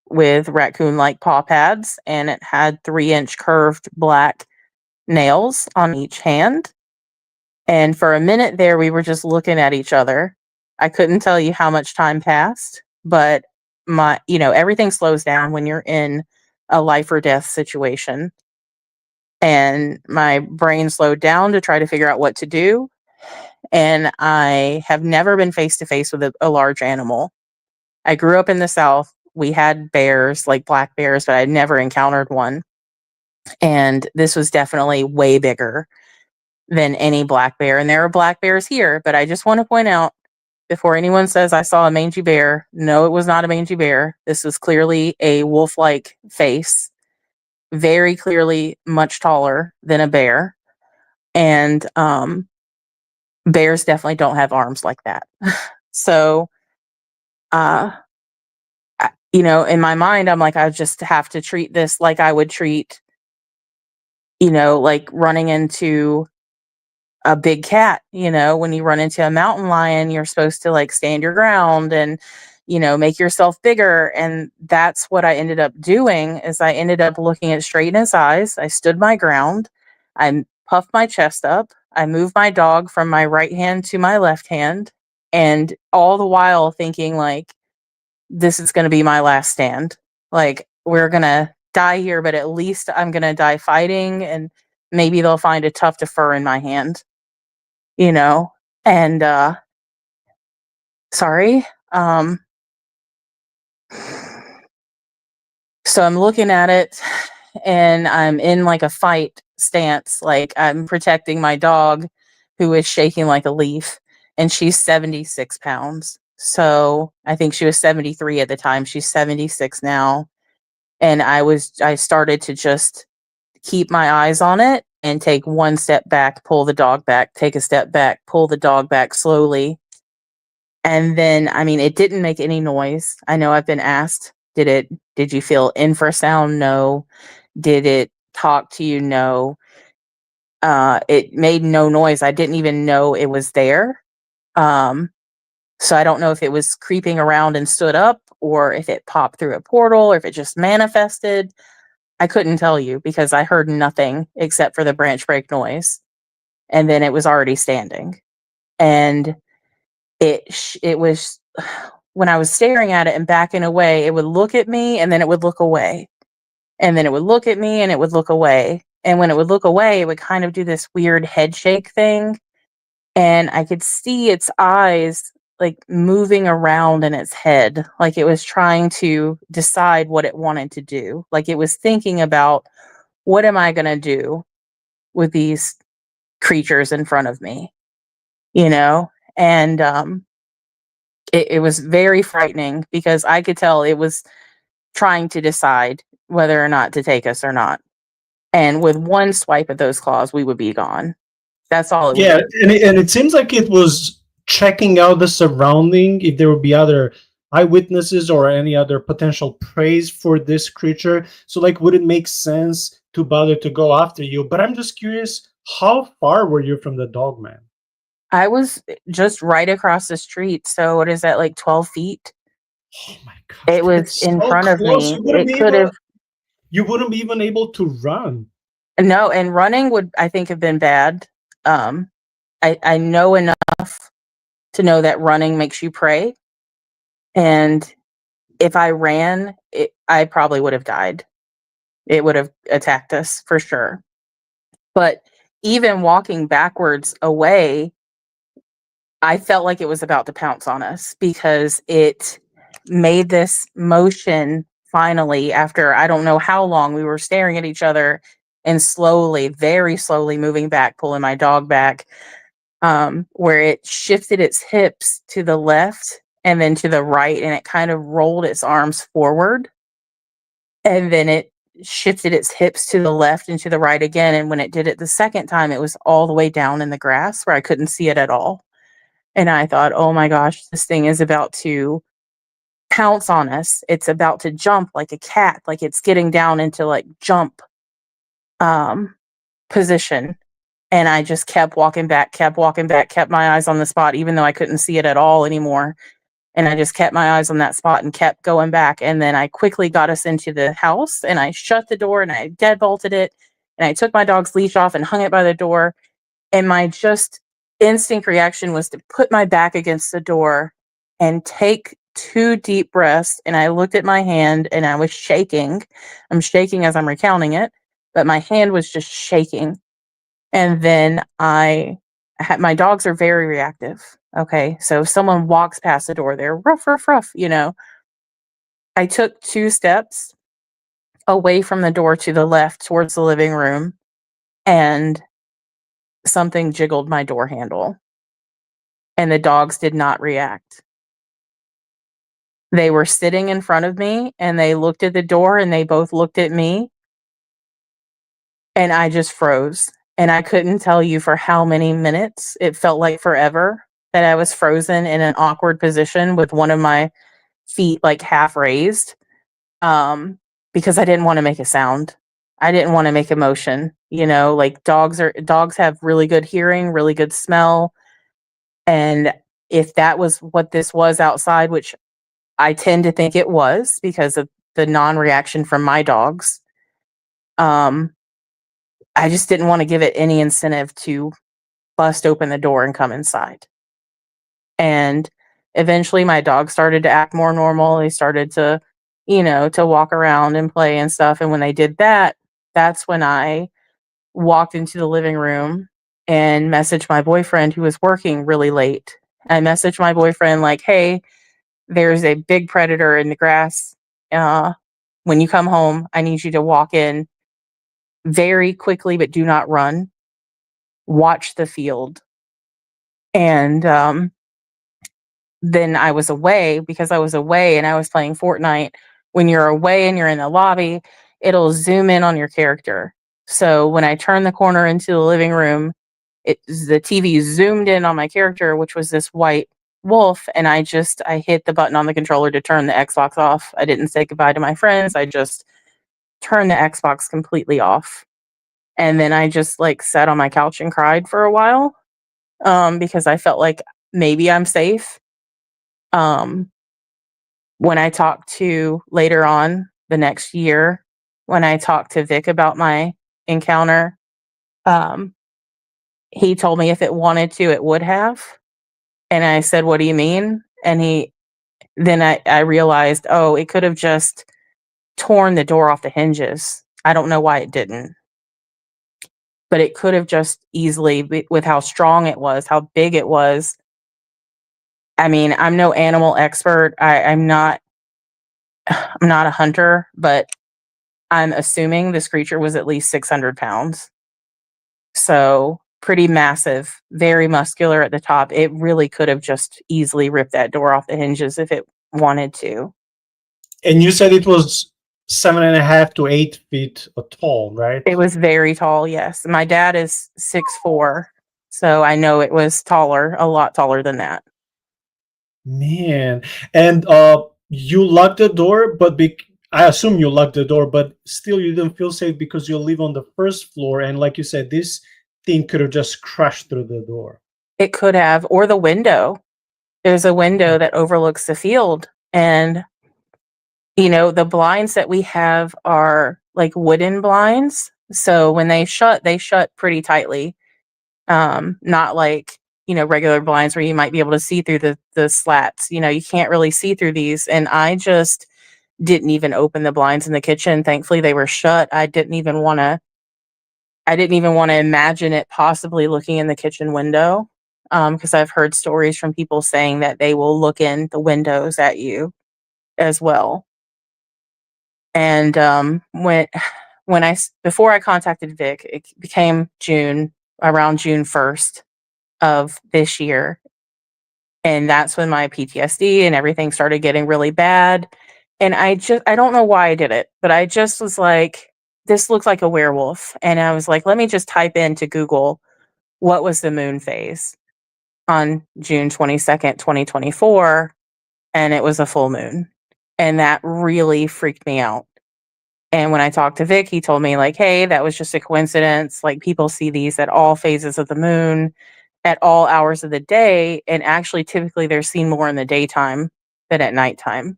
with raccoon-like paw pads, and it had 3-inch curved black nails on each hand. And for a minute there, we were just looking at each other. I couldn't tell you how much time passed, but everything slows down when you're in a life or death situation. And my brain slowed down to try to figure out what to do. And I have never been face to face with a large animal. I grew up in the South. We had bears, like black bears, but I'd never encountered one. And this was definitely way bigger than any black bear. And there are black bears here, but I just want to point out, before anyone says I saw a mangy bear, no, it was not a mangy bear. This was clearly a wolf-like face, very clearly much taller than a bear. And bears definitely don't have arms like that. So, in my mind, I'm like, I just have to treat this like I would treat, like running into a big cat. When you run into a mountain lion, you're supposed to like stand your ground and, make yourself bigger. And that's what I ended up doing. Is I ended up looking it straight in his eyes. I stood my ground. I puffed my chest up. I moved my dog from my right hand to my left hand. And all the while thinking, like, this is going to be my last stand. Like, we're going to die here, but at least I'm going to die fighting, and maybe they'll find a tuft of fur in my hand, and sorry. So I'm looking at it, and I'm in like a fight stance. Like, I'm protecting my dog, who is shaking like a leaf, and she's 76 pounds. So I think she was 73 at the time. She's 76 now. And I started to just keep my eyes on it and take one step back, pull the dog back, take a step back, pull the dog back slowly. And then, it didn't make any noise. I know I've been asked, did you feel infrasound? No. Did it talk to you? No. It made no noise. I didn't even know it was there. So I don't know if it was creeping around and stood up, or if it popped through a portal, or if it just manifested. I couldn't tell you because I heard nothing except for the branch break noise. And then it was already standing. And it was, when I was staring at it and backing away, it would look at me and then it would look away. And then it would look at me and it would look away. And when it would look away, it would kind of do this weird head shake thing. And I could see its eyes like moving around in its head, like it was trying to decide what it wanted to do. Like it was thinking about, what am I going to do with these creatures in front of me? And it was very frightening because I could tell it was trying to decide whether or not to take us or not. And with one swipe of those claws, we would be gone. That's all it Yeah, was. and it seems like it was checking out the surrounding, if there would be other eyewitnesses or any other potential praise for this creature. So, like, would it make sense to bother to go after you? But I'm just curious, how far were you from the Dogman? I was just right across the street. So what is that, like 12 feet? Oh my God. It was in front of me. It could have. You wouldn't be even able to run. No, and running would, I think, have been bad. I know enough to know that running makes you prey. And if I ran, I probably would have died. It would have attacked us for sure. But even walking backwards away, I felt like it was about to pounce on us because it made this motion finally after I don't know how long we were staring at each other and slowly, very slowly moving back, pulling my dog back, where it shifted its hips to the left and then to the right, and it kind of rolled its arms forward. And then it shifted its hips to the left and to the right again. And when it did it the second time, it was all the way down in the grass where I couldn't see it at all. And I thought, oh my gosh, this thing is about to pounce on us. It's about to jump like a cat, like it's getting down into like jump position. And I just kept walking back, kept my eyes on the spot, even though I couldn't see it at all anymore. And I just kept my eyes on that spot and kept going back. And then I quickly got us into the house and I shut the door and I deadbolted it. And I took my dog's leash off and hung it by the door. And my just instinct reaction was to put my back against the door and take 2 deep breaths. And I looked at my hand and I was shaking. I'm shaking as I'm recounting it, but my hand was just shaking. And then my dogs are very reactive. Okay. So if someone walks past the door, they're rough, rough, rough, you know. I took 2 steps away from the door to the left towards the living room, and something jiggled my door handle. And the dogs did not react. They were sitting in front of me and they looked at the door and they both looked at me. And I just froze. And I couldn't tell you for how many minutes. It felt like forever that I was frozen in an awkward position with one of my feet like half raised, because I didn't want to make a sound. I didn't want to make a motion. You know, like dogs have really good hearing, really good smell. And if that was what this was outside, which I tend to think it was because of the non-reaction from my dogs, I just didn't want to give it any incentive to bust open the door and come inside. And eventually my dogs started to act more normal. They started to, to walk around and play and stuff. And when they did that, that's when I walked into the living room and messaged my boyfriend who was working really late. I messaged my boyfriend like, hey, there's a big predator in the grass. When you come home, I need you to walk in very quickly, but do not run. Watch the field. And then I was away because I was away and I was playing Fortnite. When you're away and you're in the lobby, it'll zoom in on your character. So when I turned the corner into the living room, the TV zoomed in on my character, which was this white wolf, and I hit the button on the controller to turn the Xbox off. I didn't say goodbye to my friends. I just turned the Xbox completely off. And then I just like sat on my couch and cried for a while, because I felt like maybe I'm safe. When I talked to later on the next year, when I talked to Vic about my encounter, he told me if it wanted to, it would have. And I said, what do you mean? And then I realized, oh, it could have just torn the door off the hinges. I don't know why it didn't. But it could have just easily, with how strong it was, how big it was. I mean, I'm no animal expert. I'm not a hunter, but I'm assuming this creature was at least 600 pounds. So pretty massive, very muscular at the top. It really could have just easily ripped that door off the hinges if it wanted to. And you said it was 7.5 to 8 feet tall, right? It was very tall, yes. My dad is 6'4", so I know it was taller, a lot taller than that. Man, and you locked the door, but I assume you locked the door, but still you didn't feel safe because you live on the first floor, and like you said, this thing could have just crashed through the door. It could have, or the window. There's a window that overlooks the field, and the blinds that we have are like wooden blinds. So when they shut pretty tightly. Not like regular blinds where you might be able to see through the slats. You can't really see through these. And I just didn't even open the blinds in the kitchen. Thankfully, they were shut. I didn't even want to imagine it possibly looking in the kitchen window, because I've heard stories from people saying that they will look in the windows at you as well. And before I contacted Vic, it became around June 1st of this year, and that's when my PTSD and everything started getting really bad. And I don't know why I did it, but I just was like, this looks like a werewolf. And I was like, let me just type into Google, what was the moon phase on June 22nd, 2024. And it was a full moon. And that really freaked me out. And when I talked to Vic, he told me, like, hey, that was just a coincidence. Like, people see these at all phases of the moon, at all hours of the day. And actually, typically, they're seen more in the daytime than at nighttime.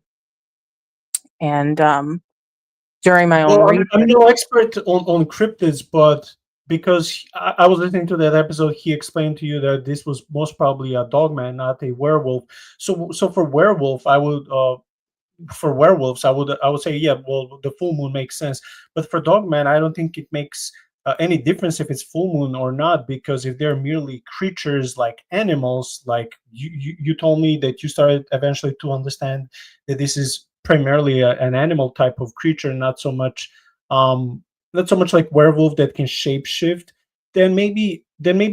And during my own research, I'm no expert on cryptids, but because I was listening to that episode, he explained to you that this was most probably a dogman, not a werewolf. So for werewolf, for werewolves, I would say, yeah, well, the full moon makes sense. But for dogman, I don't think it makes any difference if it's full moon or not, because if they're merely creatures like animals, like you told me that you started eventually to understand that this is primarily an animal type of creature, not so much like werewolf that can shapeshift, then maybe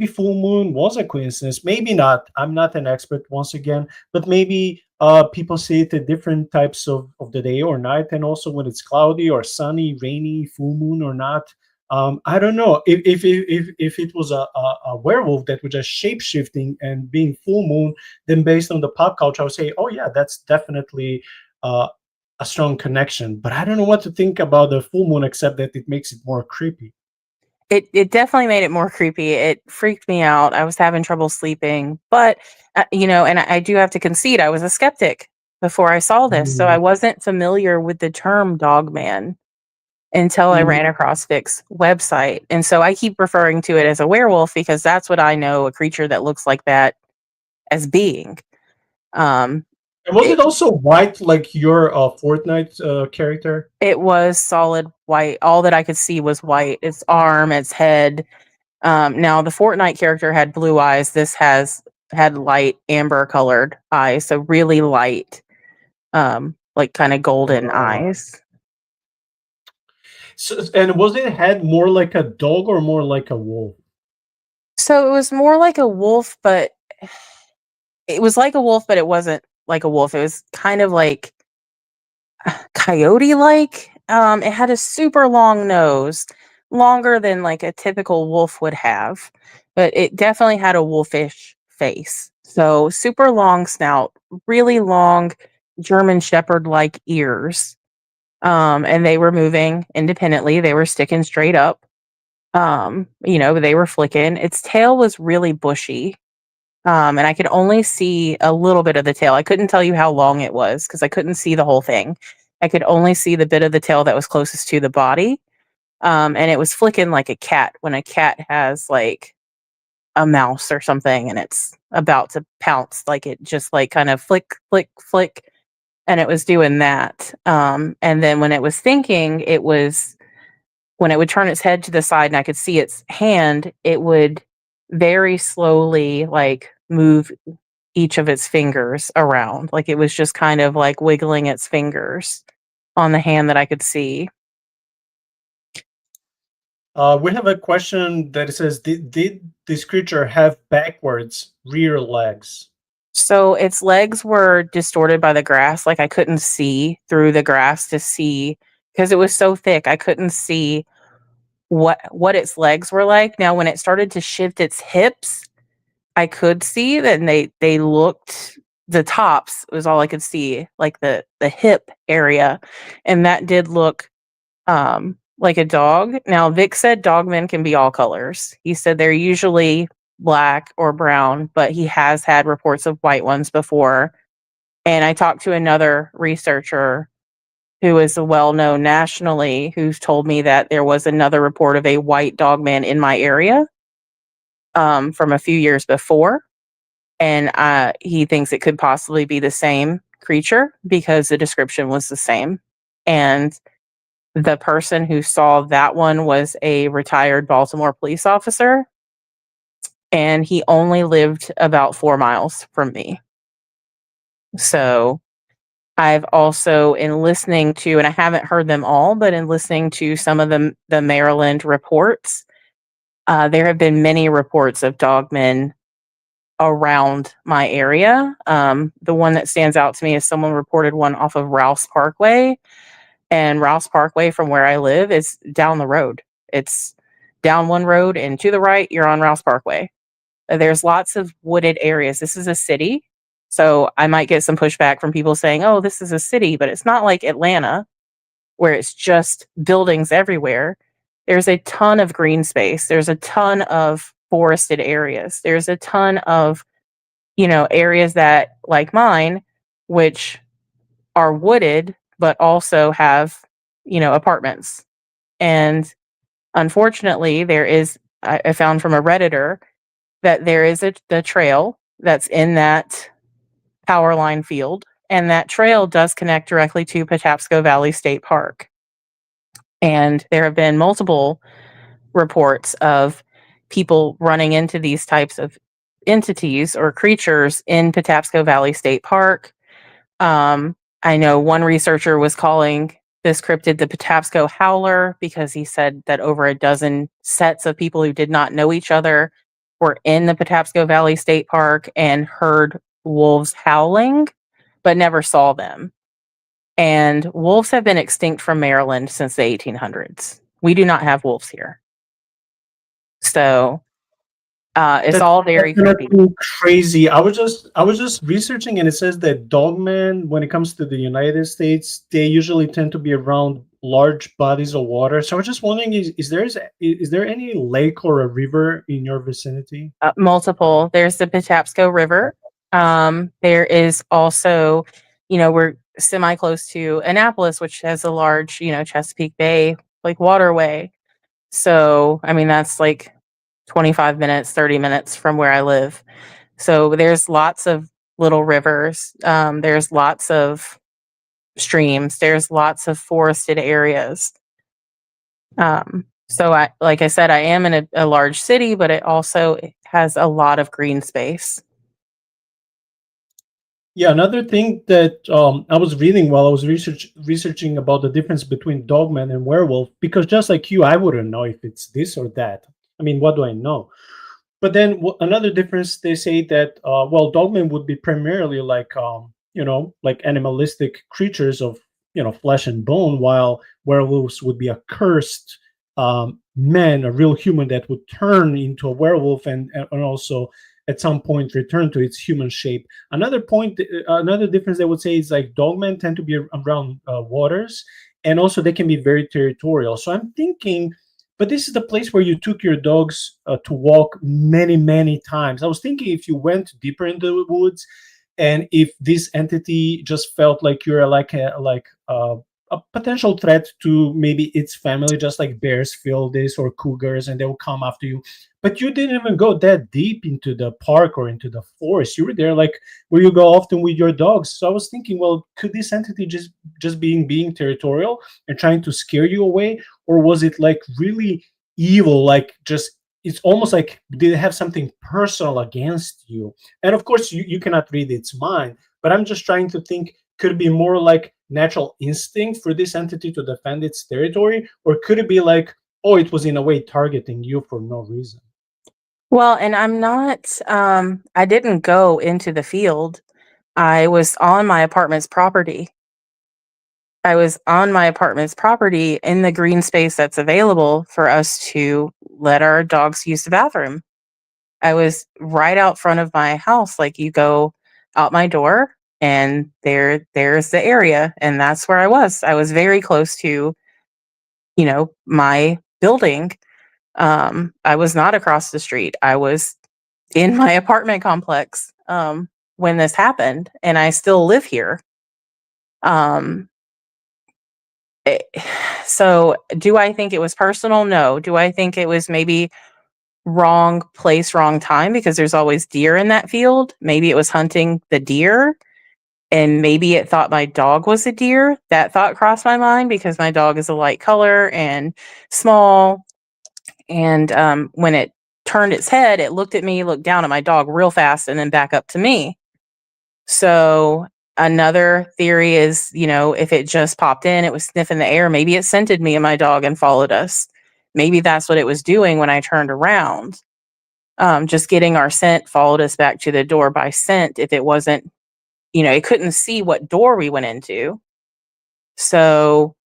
full moon was a coincidence. Maybe not. I'm not an expert once again, but maybe people see it at different types of the day or night, and also when it's cloudy or sunny, rainy, full moon or not. I don't know if it was a werewolf that was just shape shifting and being full moon. Then based on the pop culture, I would say, oh yeah, that's definitely a strong connection. But I don't know what to think about the full moon, except that it makes it more creepy. It definitely made it more creepy. It freaked me out. I was having trouble sleeping, but and I do have to concede, I was a skeptic before I saw this, so I wasn't familiar with the term dogman until I ran across Vic's website. And so I keep referring to it as a werewolf because that's what I know a creature that looks like that as being. And was it also white like your Fortnite character? It was solid white. All that I could see was white. Its arm, its head. Now the Fortnite character had blue eyes. This had light amber colored eyes, so really light, like kind of golden eyes. So, and was it head more like a dog or more like a wolf? So it was more like a wolf, but it was like a wolf, but it wasn't like a wolf. It was kind of like coyote-like. It had a super long nose, longer than like a typical wolf would have, but it definitely had a wolfish face. So super long snout, really long German Shepherd-like ears. And they were moving independently. They were sticking straight up. They were flicking. Its tail was really bushy. And I could only see a little bit of the tail. I couldn't tell you how long it was because I couldn't see the whole thing. I could only see the bit of the tail that was closest to the body. And it was flicking like a cat when a cat has like a mouse or something and it's about to pounce. Like it just like kind of flick, flick, flick. And it was doing that. And then when it was thinking, when it would turn its head to the side and I could see its hand, it would very slowly like move each of its fingers around. Like it was just kind of like wiggling its fingers on the hand that I could see. We have a question that says, did this creature have backwards rear legs? So its legs were distorted by the grass. Like I couldn't see through the grass to see because it was so thick. I couldn't see what its legs were like. Now, when it started to shift its hips, I could see that they looked, the tops was all I could see, like the hip area, and that did look like a dog. Now, Vic said dogmen can be all colors. He said they're usually black or brown, but he has had reports of white ones before. And I talked to another researcher who is well known nationally, who's told me that there was another report of a white dogman in my area from a few years before. and he thinks it could possibly be the same creature because the description was the same. And the person who saw that one was a retired Baltimore police officer, and he only lived about 4 miles from me. So I've also, in listening to, and I haven't heard them all, but in listening to some of the Maryland reports, there have been many reports of dogmen around my area. The one that stands out to me is someone reported one off of Rouse Parkway, and Rouse Parkway from where I live is down the road. It's down one road, and to the right, you're on Rouse Parkway. There's lots of wooded areas. This is a city. So I might get some pushback from people saying, oh, this is a city, but it's not like Atlanta where it's just buildings everywhere. There's a ton of green space. There's a ton of forested areas. There's a ton of, areas that, like mine, which are wooded, but also have, apartments. And unfortunately, I found from a Redditor that there is the trail that's in that power line field, and that trail does connect directly to Patapsco Valley State Park. And there have been multiple reports of people running into these types of entities or creatures in Patapsco Valley State Park. I know one researcher was calling this cryptid the Patapsco Howler because he said that over a dozen sets of people who did not know each other were in the Patapsco Valley State Park and heard wolves howling, but never saw them. And wolves have been extinct from Maryland since the 1800s. We do not have wolves here. So it's all very creepy. Crazy. I was just researching, and it says that dogmen, when it comes to the United States, they usually tend to be around large bodies of water. So I was just wondering, is there any lake or a river in your vicinity? Multiple. There's the Patapsco River. There is also, we're semi close to Annapolis, which has a large, Chesapeake Bay like waterway. So I mean that's like 25 minutes, 30 minutes from where I live. So there's lots of little rivers. There's lots of streams. There's lots of forested areas. So like I said, I am in a large city, but it also has a lot of green space. Yeah, another thing that I was reading while I was researching about the difference between dogman and werewolf, because just like you, I wouldn't know if it's this or that. I mean, what do I know? But then another difference, they say that dogmen would be primarily like like animalistic creatures of flesh and bone, while werewolves would be a cursed man, a real human that would turn into a werewolf and also at some point return to its human shape. Another difference I would say is like dogmen tend to be around waters, and also they can be very territorial. So I'm thinking, but this is the place where you took your dogs to walk many, many times. I was thinking if you went deeper into the woods, and if this entity just felt like you're like a potential threat to maybe its family, just like bears feel this, or cougars, and they will come after you. But you didn't even go that deep into the park or into the forest. You were there like where you go often with your dogs. So I was thinking, well, could this entity just being territorial and trying to scare you away, or was it like really evil, like just it's almost like did it have something personal against you? And of course you cannot read its mind, but I'm just trying to think, could it be more like natural instinct for this entity to defend its territory, or could it be like, oh, it was in a way targeting you for no reason? Well, and I'm not, I didn't go into the field. I was on my apartment's property. I was on my apartment's property in the green space that's available for us to let our dogs use the bathroom. I was right out front of my house. Like you go out my door and there's the area, and that's where I was. I was very close to, my building. I was not across the street. I was in my apartment complex when this happened, and I still live here. Um, it- so do I think it was personal? No. Do I think it was maybe wrong place, wrong time, because there's always deer in that field. Maybe it was hunting the deer, and maybe it thought my dog was a deer. That thought crossed my mind because my dog is a light color and small. And when it turned its head, it looked at me, looked down at my dog real fast, and then back up to me. So another theory is, if it just popped in, it was sniffing the air. Maybe it scented me and my dog and followed us. Maybe that's what it was doing when I turned around. Just getting our scent followed us back to the door by scent. If it wasn't, it couldn't see what door we went into. So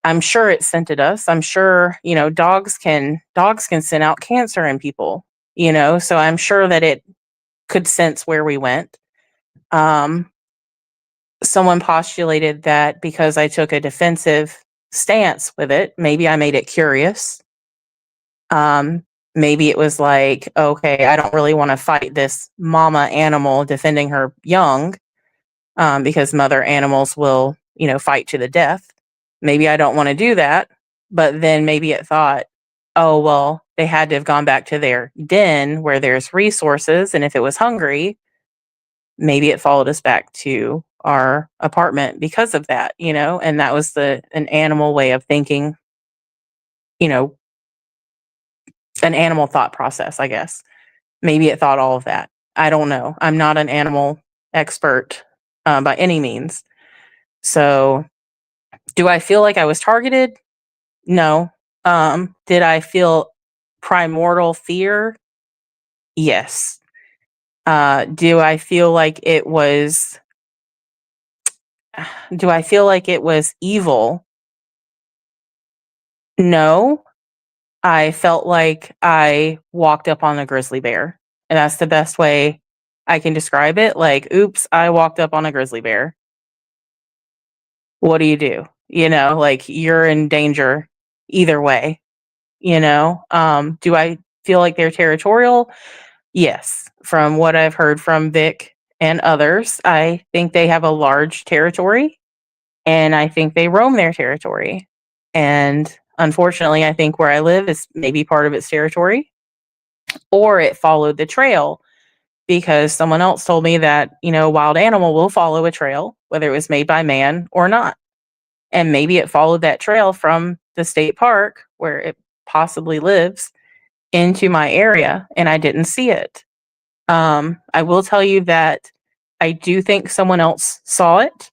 I'm sure it scented us. I'm sure, dogs can send out cancer in people, so I'm sure that it could sense where we went. Someone postulated that because I took a defensive stance with it, maybe I made it curious. Maybe it was like, okay, I don't really want to fight this mama animal defending her young, because mother animals will, fight to the death. Maybe I don't want to do that. But then maybe it thought, oh, well, they had to have gone back to their den where there's resources. And if it was hungry, maybe it followed us back to our apartment because of that, and that was an animal way of thinking, an animal thought process, I guess. Maybe it thought all of that. I don't know. I'm not an animal expert by any means. So do I feel like I was targeted? No. Did I feel primordial fear? Yes. Do I feel like it was evil? No. I felt like I walked up on a grizzly bear. And that's the best way I can describe it. Like, oops, I walked up on a grizzly bear. What do? Like, you're in danger either way. Do I feel like they're territorial? Yes. From what I've heard from Vic and others, I think they have a large territory, and I think they roam their territory. And unfortunately, I think where I live is maybe part of its territory, or it followed the trail because someone else told me that, a wild animal will follow a trail, whether it was made by man or not. And maybe it followed that trail from the state park where it possibly lives into my area, and I didn't see it. I will tell you that I do think someone else saw it,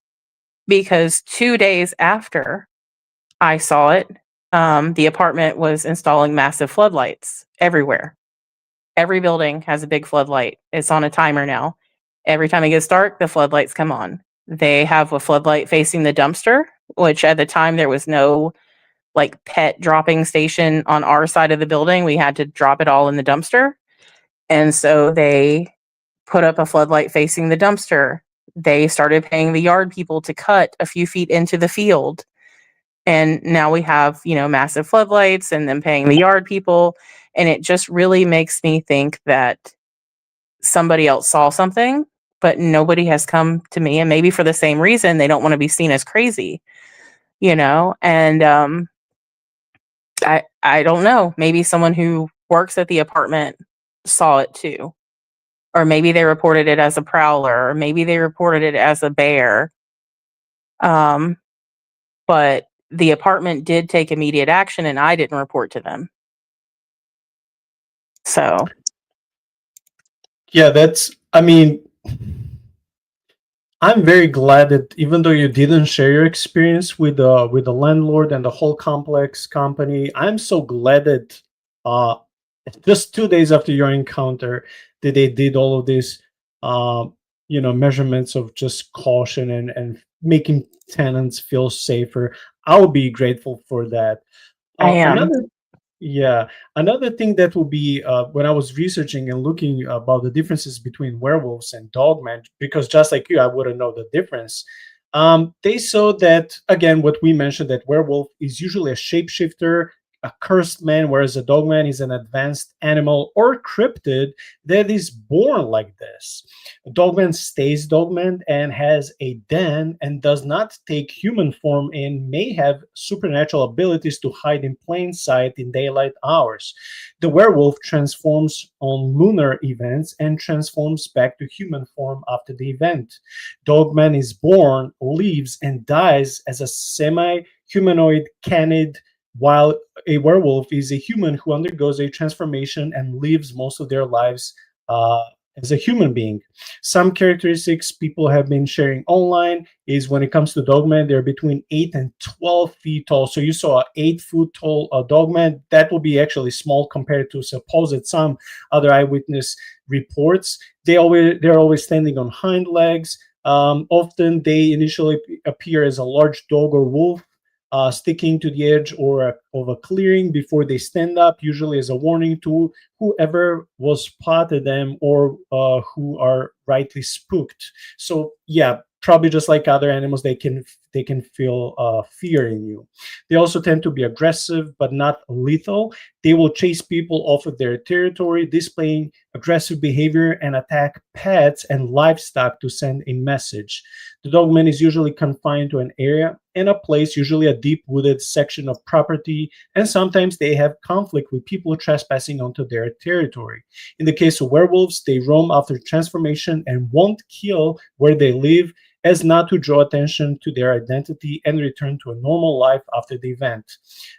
because 2 days after I saw it, the apartment was installing massive floodlights everywhere. Every building has a big floodlight. It's on a timer now. Every time it gets dark, the floodlights come on. They have a floodlight facing the dumpster, which at the time there was no like pet dropping station on our side of the building. We had to drop it all in the dumpster. And so they put up a floodlight facing the dumpster. They started paying the yard people to cut a few feet into the field. And now we have, massive floodlights and then paying the yard people. And it just really makes me think that somebody else saw something, but nobody has come to me. And maybe for the same reason, they don't want to be seen as crazy, and I don't know. Maybe someone who works at the apartment saw it too. Or maybe they reported it as a prowler, or maybe they reported it as a bear. But the apartment did take immediate action, and I didn't report to them. So, Yeah, I'm very glad that even though you didn't share your experience with the landlord and the whole complex company, I'm so glad that just 2 days after your encounter, that they did all of these measurements of just caution and making tenants feel safer. I'll be grateful for that. I am. Another thing that will be when I was researching and looking about the differences between werewolves and dogman, because just like you, I wouldn't know the difference. They saw that, again, what we mentioned, that werewolf is usually a shapeshifter, a cursed man, whereas a dogman is an advanced animal or cryptid that is born like this. A dogman stays dogman and has a den and does not take human form and may have supernatural abilities to hide in plain sight in daylight hours. The werewolf transforms on lunar events and transforms back to human form after the event. Dogman is born, lives, and dies as a semi humanoid canid, while a werewolf is a human who undergoes a transformation and lives most of their lives uh, as a human being. Some characteristics people have been sharing online is when it comes to dogman, they're between 8 and 12 feet tall. So you saw an 8-foot tall dogman. That will be actually small compared to supposed some other eyewitness reports. They're always standing on hind legs. Often they initially appear as a large dog or wolf, sticking to the edge of a clearing before they stand up, usually as a warning to whoever was spotted them or who are rightly spooked. So yeah, probably just like other animals, they can feel fear in you. They also tend to be aggressive but not lethal. They will chase people off of their territory, displaying aggressive behavior and attack pets and livestock to send a message. The dogman is usually confined to an area and a place, usually a deep wooded section of property, and sometimes they have conflict with people trespassing onto their territory. In the case of werewolves, they roam after transformation and won't kill where they live, as not to draw attention to their identity and return to a normal life after the event.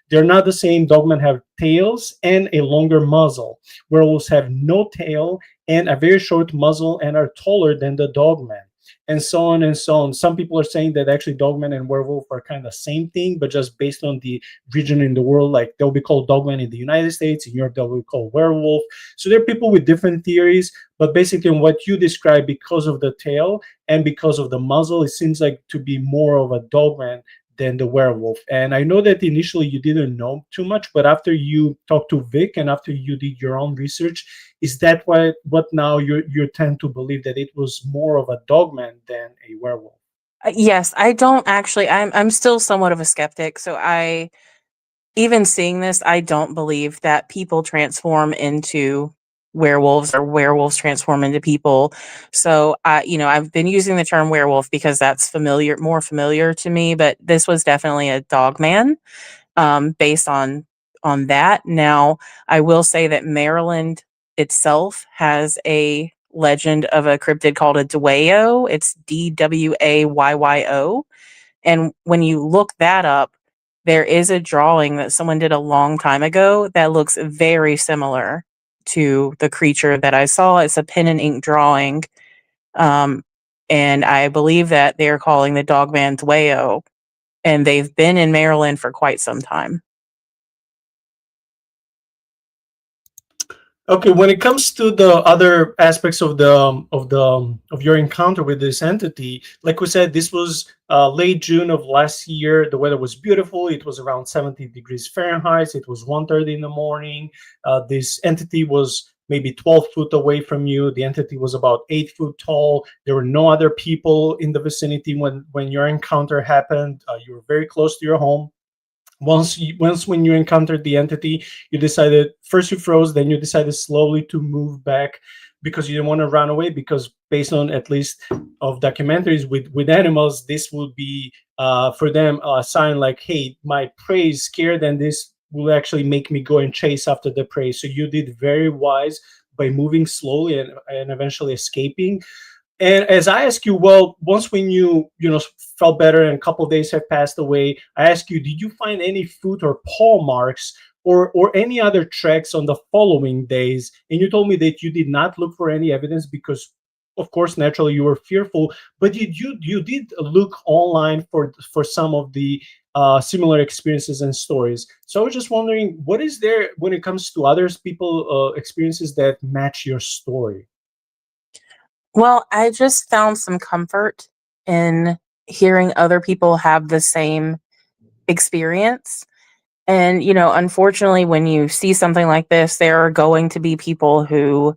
They're not the same. Dogmen have tails and a longer muzzle. Werewolves have no tail and a very short muzzle and are taller than the dogman, and so on and so on. Some people are saying that actually dogman and werewolf are kind of the same thing, but just based on the region in the world, like they'll be called dogman in the United States, in Europe they'll be called werewolf. So there are people with different theories, but basically in what you described, because of the tail and because of the muzzle, it seems like to be more of a dogman than the werewolf. And I know that initially you didn't know too much, but after you talked to Vic and after you did your own research, is that what now you tend to believe that it was more of a dogman than a werewolf? Yes, I don't actually. I'm still somewhat of a skeptic. So I, even seeing this, I don't believe that people transform into werewolves or werewolves transform into people. So I've been using the term werewolf because that's more familiar to me. But this was definitely a dogman, based on that. Now, I will say that Maryland itself has a legend of a cryptid called a Dwayyo. It's Dwayyo. And when you look that up, there is a drawing that someone did a long time ago that looks very similar to the creature that I saw. It's a pen and ink drawing. Um, and I believe that they're calling the dogman Dwayyo. And they've been in Maryland for quite some time. Okay, when it comes to the other aspects of of your encounter with this entity, like we said, this was late June of last year. The weather was beautiful. It was around 70 degrees Fahrenheit. It was 1:30 in the morning. This entity was maybe 12 foot away from you. The entity was about 8 foot tall. There were no other people in the vicinity when your encounter happened. You were very close to your home. Once when you encountered the entity, you decided, first you froze, then you decided slowly to move back because you didn't want to run away, because based on at least of documentaries with animals, this would be for them a sign like, hey, my prey is scared and this will actually make me go and chase after the prey. So you did very wise by moving slowly and eventually escaping. And as I ask you, well, once when you felt better and a couple of days have passed away, I ask you, did you find any foot or paw marks or any other tracks on the following days? And you told me that you did not look for any evidence because, of course, naturally you were fearful. But you did look online for some of the similar experiences and stories. So I was just wondering, what is there when it comes to others people experiences that match your story? Well, I just found some comfort in hearing other people have the same experience. And, unfortunately, when you see something like this, there are going to be people who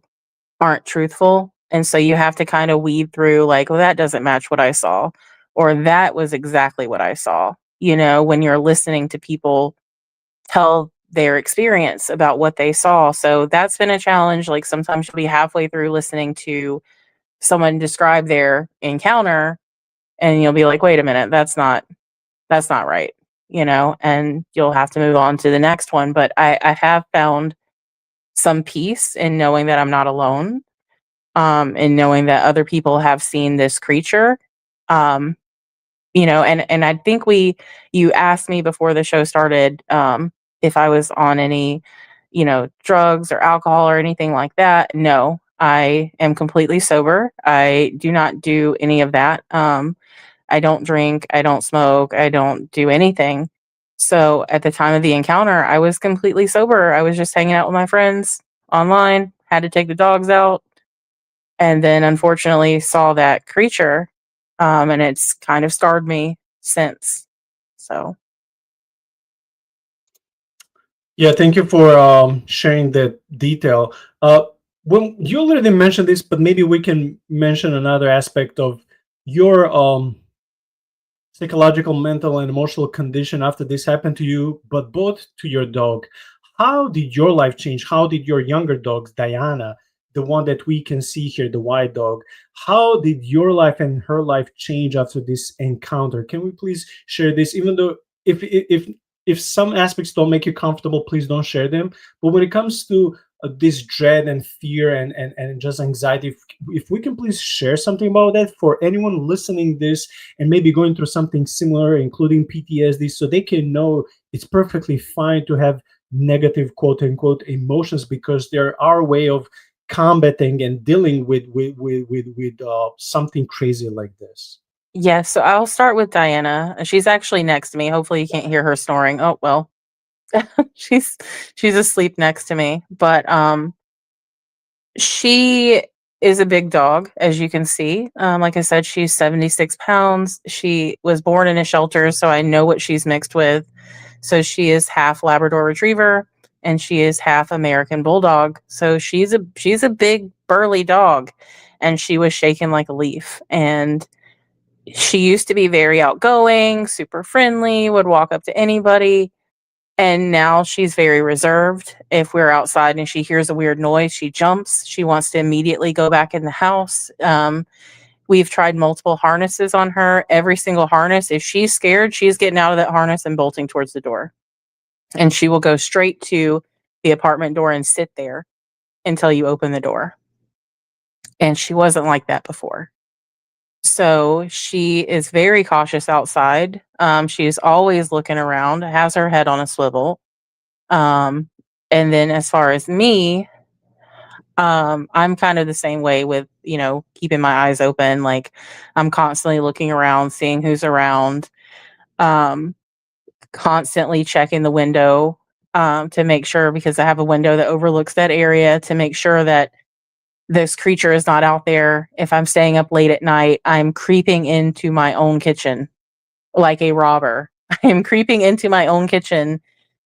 aren't truthful. And so you have to kind of weed through, like, well, that doesn't match what I saw, or that was exactly what I saw. When you're listening to people tell their experience, about what they saw. So that's been a challenge. Like sometimes you'll be halfway through listening to someone describe their encounter and you'll be like, wait a minute, that's not right, and you'll have to move on to the next one. But I have found some peace in knowing that I'm not alone, and knowing that other people have seen this creature. Um, and I think you asked me before the show started, if I was on any, drugs or alcohol or anything like that. No, I am completely sober. I do not do any of that. I don't drink, I don't smoke, I don't do anything. So at the time of the encounter, I was completely sober. I was just hanging out with my friends online, had to take the dogs out, and then unfortunately saw that creature. And it's kind of scarred me since. So Yeah, thank you for sharing that detail. When you already mentioned this, but maybe we can mention another aspect of your psychological, mental, and emotional condition after this happened to you, but both to your dog. How did your life change? How did your younger dogs, Diana, the one that we can see here, the white dog, how did your life and her life change after this encounter? Can we please share this? Even though if some aspects don't make you comfortable, please don't share them. But when it comes to this dread and fear and just anxiety, if we can please share something about that for anyone listening this and maybe going through something similar, including PTSD, so they can know it's perfectly fine to have negative quote unquote emotions, because there are way of combating and dealing with something crazy like this. yes, so I'll start with Diana. She's actually next to me. Hopefully you can't hear her snoring. Oh well. she's she's asleep next to me. But she is a big dog, as you can see. Like I said, she's 76 pounds. She was born in a shelter, so I know what she's mixed with. So she is half Labrador Retriever and she is half American Bulldog. So she's a big burly dog, and she was shaken like a leaf. And she used to be very outgoing, super friendly, would walk up to anybody. And now she's very reserved. If we're outside and she hears a weird noise, she jumps. She wants to immediately go back in the house. We've tried multiple harnesses on her. Every single harness, if she's scared, she's getting out of that harness and bolting towards the door. And she will go straight to the apartment door and sit there until you open the door. And she wasn't like that before. So she is very cautious outside. She is always looking around, has her head on a swivel. Um, and then as far as me, I'm kind of the same way with, keeping my eyes open. Like I'm constantly looking around, seeing who's around, um, constantly checking the window, to make sure, because I have a window that overlooks that area, to make sure that this creature is not out there. If I'm staying up late at night, I'm creeping into my own kitchen like a robber. I am creeping into my own kitchen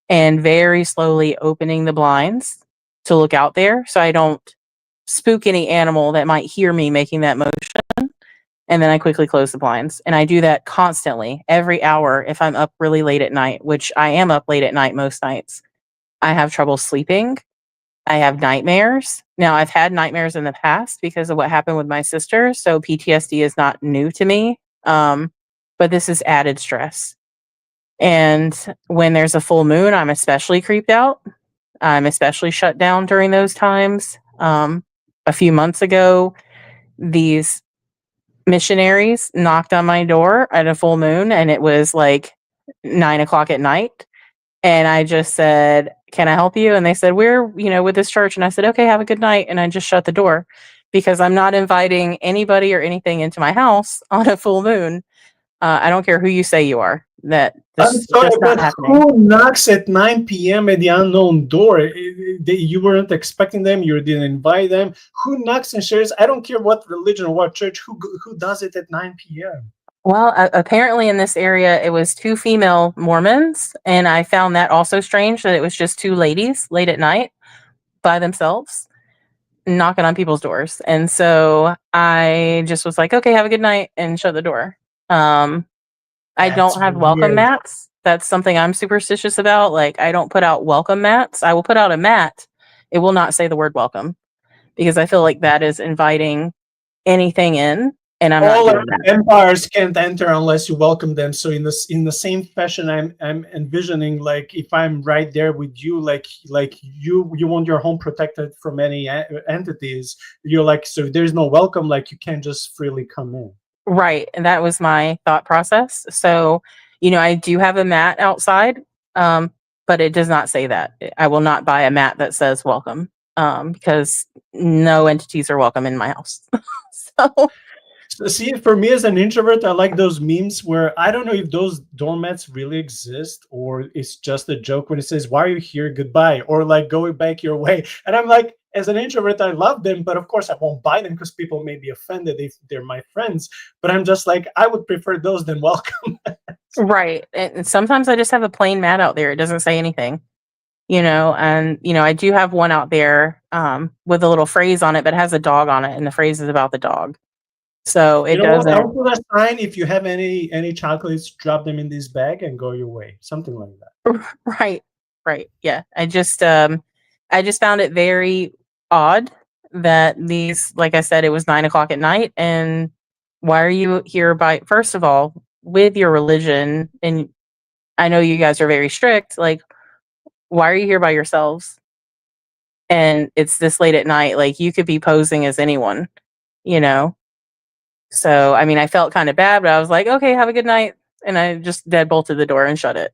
and very slowly opening the blinds to look out there so I don't spook any animal that might hear me making that motion. And then I quickly close the blinds. And I do that constantly, every hour, if I'm up really late at night, which I am up late at night most nights. I have trouble sleeping. I have nightmares. Now, I've had nightmares in the past because of what happened with my sister. So PTSD is not new to me. But this is added stress. And when there's a full moon, I'm especially creeped out. I'm especially shut down during those times. A few months ago, these missionaries knocked on my door at a full moon, and it was like 9 o'clock at night. And I just said, "Can I help you?" And they said, "We're, with this church." And I said, "Okay, have a good night." And I just shut the door because I'm not inviting anybody or anything into my house on a full moon. I don't care who you say you are. That I'm this sorry, just not but happening. who knocks at 9 p.m. at the unknown door? You weren't expecting them. You didn't invite them. Who knocks and shares? I don't care what religion or what church. Who does it at 9 p.m.? Well, apparently in this area, it was two female Mormons, and I found that also strange that it was just two ladies late at night by themselves knocking on people's doors. And so I just was like, "Okay, have a good night," and shut the door. Um, I That's don't have welcome weird. mats. That's something I'm superstitious about. Like, I don't put out welcome mats. I will put out a mat. It will not say the word welcome because I feel like that is inviting anything in, and I'm not All doing that. empires can't enter unless you welcome them. So in the same fashion, I'm envisioning, like, if I'm right there with you, like you want your home protected from any entities. You're like, so if there's no welcome, like you can't just freely come in. Right. And that was my thought process. So, I do have a mat outside, but it does not say that. I will not buy a mat that says welcome, because no entities are welcome in my house. So, So see, for me as an introvert, I like those memes where I don't know if those doormats really exist or it's just a joke when it says, "Why are you here? Goodbye," or like going back your way. And I'm like, as an introvert, I love them, but of course I won't buy them because people may be offended if they're my friends. But I'm just like, I would prefer those than welcome. right. And sometimes I just have a plain mat out there. It doesn't say anything, and, I do have one out there, with a little phrase on it, but it has a dog on it. And the phrase is about the dog. So You it know what? I doesn't. would put a sign: if you have any chocolates, drop them in this bag and go your way. Something like that. Right. Right. Yeah. I just found it very odd that these, like I said, it was 9 o'clock at night. And why are you here by, first of all, with your religion? And I know you guys are very strict. Like, why are you here by yourselves? And it's this late at night. Like, you could be posing as anyone, you know? So, I mean, I felt kind of bad, but I was like, okay, have a good night. And I just deadbolted the door and shut it,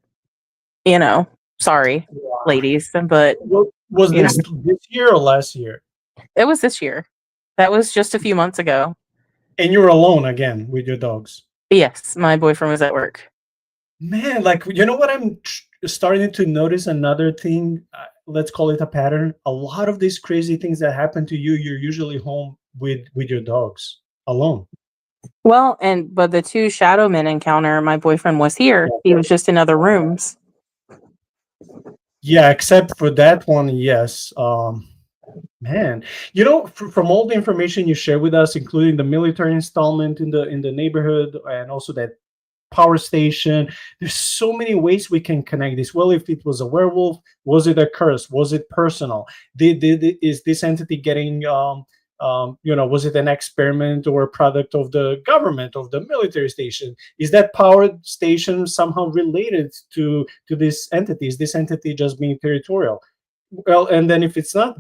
you know? Sorry, Wow. ladies, but Was you know, this year or last year? it was this year. That was just a few months ago. And you're alone again with your dogs. Yes, my boyfriend was at work. Man, like, you know what, starting to notice another thing, let's call it a pattern. A lot of these crazy things that happen to you, you're usually home with your dogs alone. Well, but the two shadow men encounter, my boyfriend was here. He was just in other rooms. Yeah, except for that one, yes. Man, from all the information you share with us, including the military installment in the neighborhood, and also that power station, there's so many ways we can connect this. Well, if it was a werewolf, was it a curse? Was it personal? Is this entity getting was it an experiment or a product of the government, of the military station? Is that power station somehow related to this entity? Is this entity just being territorial? Well, and then if it's not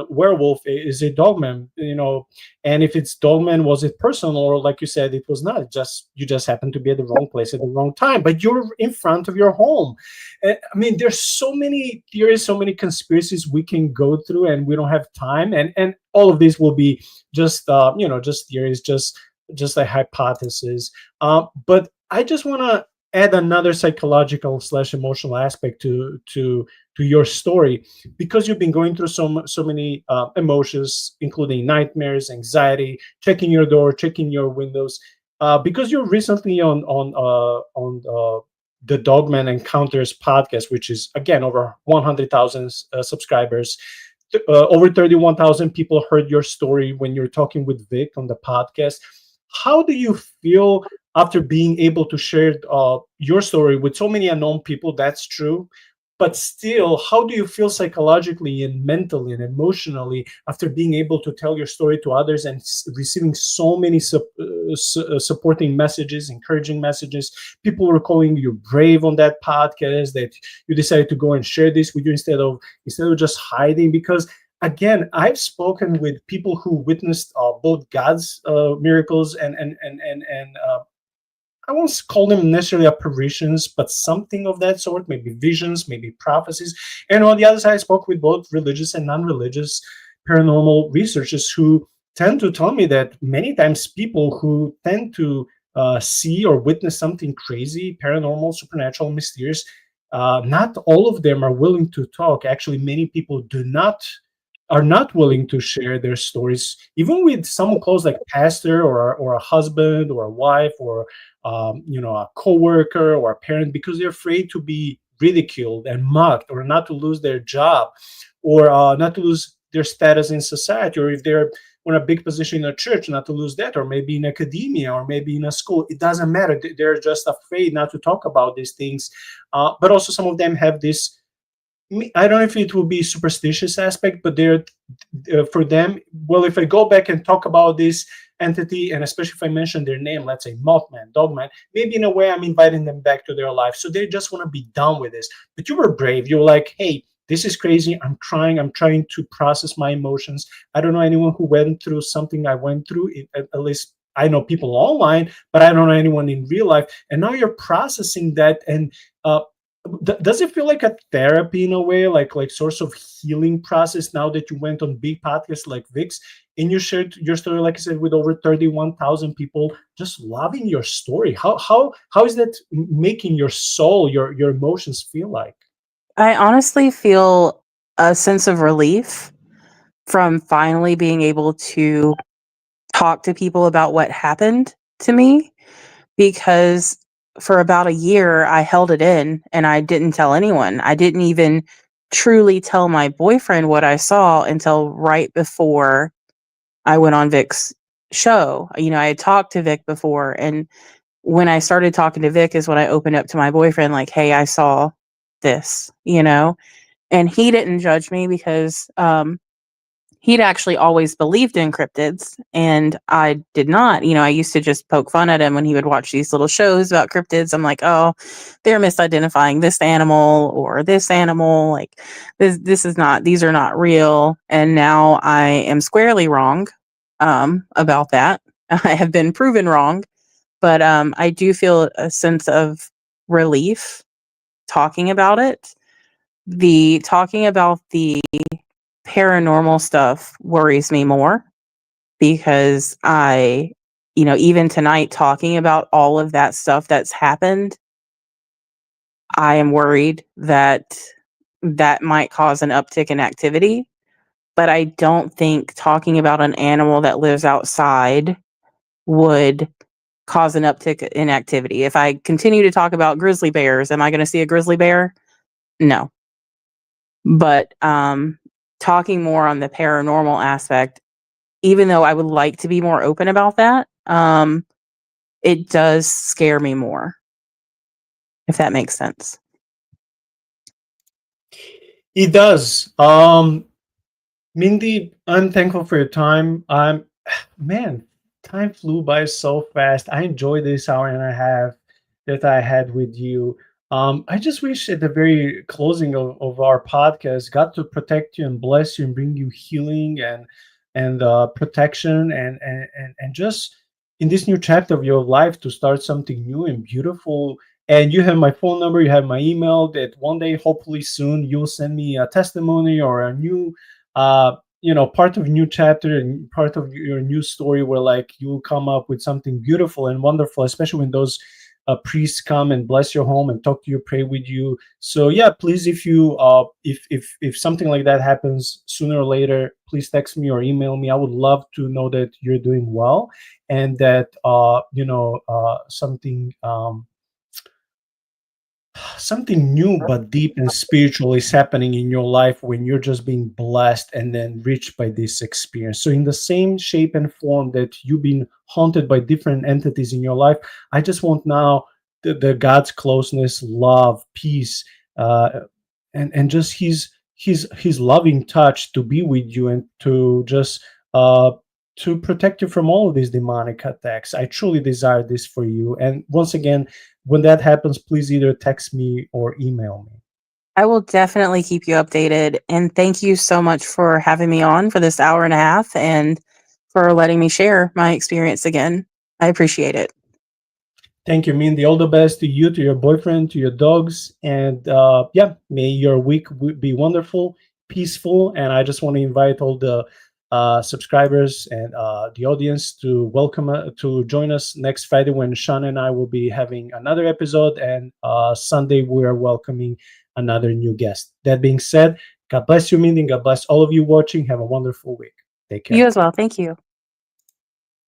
werewolf, is it Dogman? And if it's Dogman, was it personal, or like you said, it was not? You just happened to be at the wrong place at the wrong time, but you're in front of your home. I mean, there's so many theories, so many conspiracies we can go through, and we don't have time. And all of this will be just just theories, just a hypothesis. But I just want to add another psychological / emotional aspect to your story, because you've been going through so many emotions, including nightmares, anxiety, checking your door, checking your windows, because you're recently on the Dogman Encounters podcast, which is again over 100,000 subscribers. Over 31,000 people heard your story when you're talking with Vic on the podcast. How do you feel after being able to share your story with so many unknown people? That's true. But still, how do you feel psychologically and mentally and emotionally after being able to tell your story to others and receiving so many supporting messages, encouraging messages? People were calling you brave on that podcast, that you decided to go and share this with you instead of just hiding. Because again, I've spoken with people who witnessed both God's miracles and I won't call them necessarily apparitions, but something of that sort, maybe visions, maybe prophecies. And on the other side, I spoke with both religious and non-religious paranormal researchers who tend to tell me that many times people who tend to see or witness something crazy, paranormal, supernatural, mysterious, not all of them are willing to talk. Actually, many people are not willing to share their stories, even with someone close, like pastor or a husband or a wife or a coworker or a parent, because they're afraid to be ridiculed and mocked, or not to lose their job, or not to lose their status in society, or if they're in a big position in a church, not to lose that, or maybe in academia, or maybe in a school. It doesn't matter. They're just afraid not to talk about these things. But also some of them have this, I don't know if it will be superstitious aspect, but they're for them, well, if I go back and talk about this entity, and especially if I mention their name, let's say Mothman, Dogman, maybe in a way I'm inviting them back to their life. So they just want to be done with this. But you were brave. You're like, hey, this is crazy. I'm trying to process my emotions. I don't know anyone who went through something I went through. At least I know people online, but I don't know anyone in real life. And now you're processing that. And does it feel like a therapy in a way, like source of healing process now that you went on big podcasts like Vix and you shared your story, like I said, with over 31,000 people just loving your story? How is that making your soul, your emotions feel like? I honestly feel a sense of relief from finally being able to talk to people about what happened to me, because for about a year I held it in and I didn't tell anyone. I didn't even truly tell my boyfriend what I saw until right before I went on Vic's show. You know, I had talked to Vic before, and when I started talking to Vic is when I opened up to my boyfriend, like, hey, I saw this, you know, and he didn't judge me because he'd actually always believed in cryptids and I did not. You know, I used to just poke fun at him when he would watch these little shows about cryptids. I'm like, oh, they're misidentifying this animal or this animal. Like this is not, these are not real. And now I am squarely wrong about that. I have been proven wrong, but I do feel a sense of relief talking about it. The talking about the paranormal stuff worries me more because I, you know, even tonight talking about all of that stuff that's happened, I am worried that that might cause an uptick in activity. But I don't think talking about an animal that lives outside would cause an uptick in activity. If I continue to talk about grizzly bears, am I going to see a grizzly bear? No. But talking more on the paranormal aspect, even though I would like to be more open about that, it does scare me more, if that makes sense. It does. Mindy, I'm thankful for your time. Man, time flew by so fast. I enjoyed this hour and a half that I had with you. I just wish at the very closing of our podcast, God to protect you and bless you and bring you healing and protection and just in this new chapter of your life to start something new and beautiful. And you have my phone number, you have my email. That one day, hopefully soon, you'll send me a testimony or a new part of new chapter and part of your new story where like you'll come up with something beautiful and wonderful, especially when those priests come and bless your home and talk to you, pray with you. So yeah, please, if you if something like that happens sooner or later, please text me or email me. I would love to know that you're doing well and that something new but deep and spiritual is happening in your life when you're just being blessed and then reached by this experience. So in the same shape and form that you've been haunted by different entities in your life, I just want now the God's closeness, love, peace, and just his loving touch to be with you and to just to protect you from all of these demonic attacks. I truly desire this for you. And once again, when that happens, please either text me or email me. I will definitely keep you updated. And thank you so much for having me on for this hour and a half and for letting me share my experience again. I appreciate it. Thank you, Mindy. All the best to you, to your boyfriend, to your dogs. And yeah, may your week be wonderful, peaceful. And I just want to invite all the subscribers and the audience to welcome to join us next Friday when Sean and I will be having another episode, and Sunday we are welcoming another new guest. That being said, God bless you, Mindy. God bless all of you watching. Have a wonderful week. Take care. You as well. Thank you.